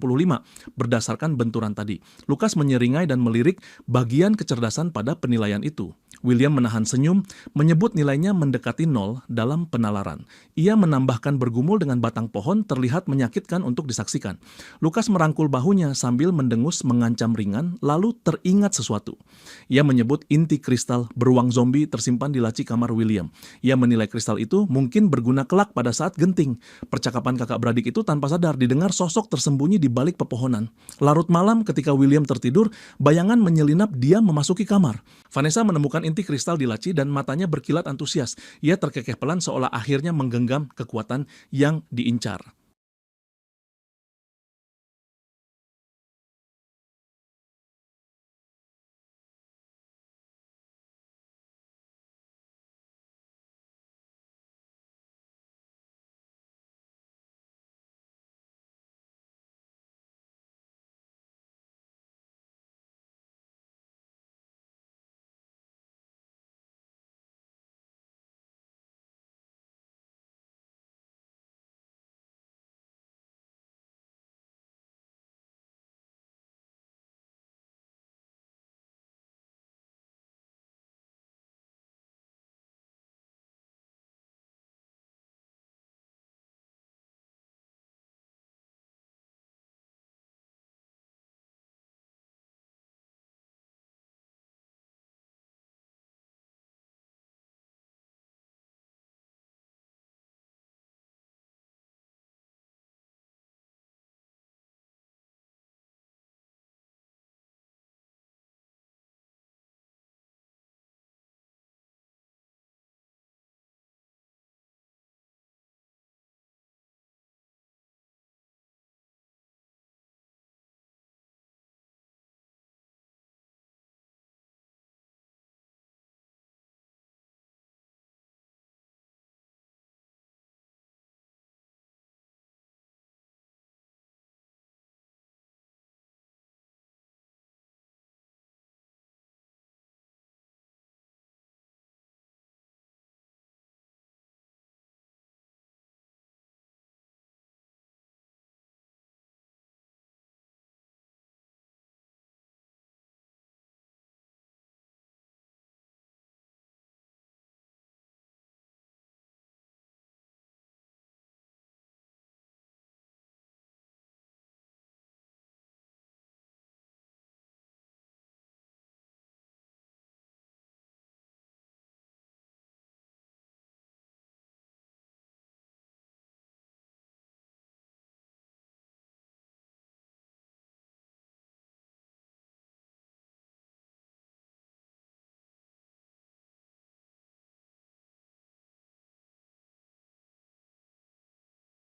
berdasarkan benturan tadi. Lukas menyeringai dan melirik bagian kecerdasan pada penilaian itu. William menahan senyum, menyebut nilainya mendekati 0 dalam penalaran. Ia menambahkan bergumul dengan batang pohon terlihat menyakitkan untuk disaksikan. Lukas merangkul bahunya sambil mendengus mengancam ringan, lalu teringat sesuatu. Ia menyebut inti kristal beruang zombie tersimpan di laci kamar William. Ia menilai kristal itu mungkin berguna kelak pada saat genting. Percakapan kakak beradik itu tanpa sadar didengar sosok tersembunyi di balik pepohonan. Larut malam ketika William tertidur, bayangan menyelinap dia memasuki kamar. Vanessa menemukan inti kristal di laci dan matanya berkilat antusias. Ia terkekeh pelan seolah akhirnya menggenggam kekuatan yang diincar.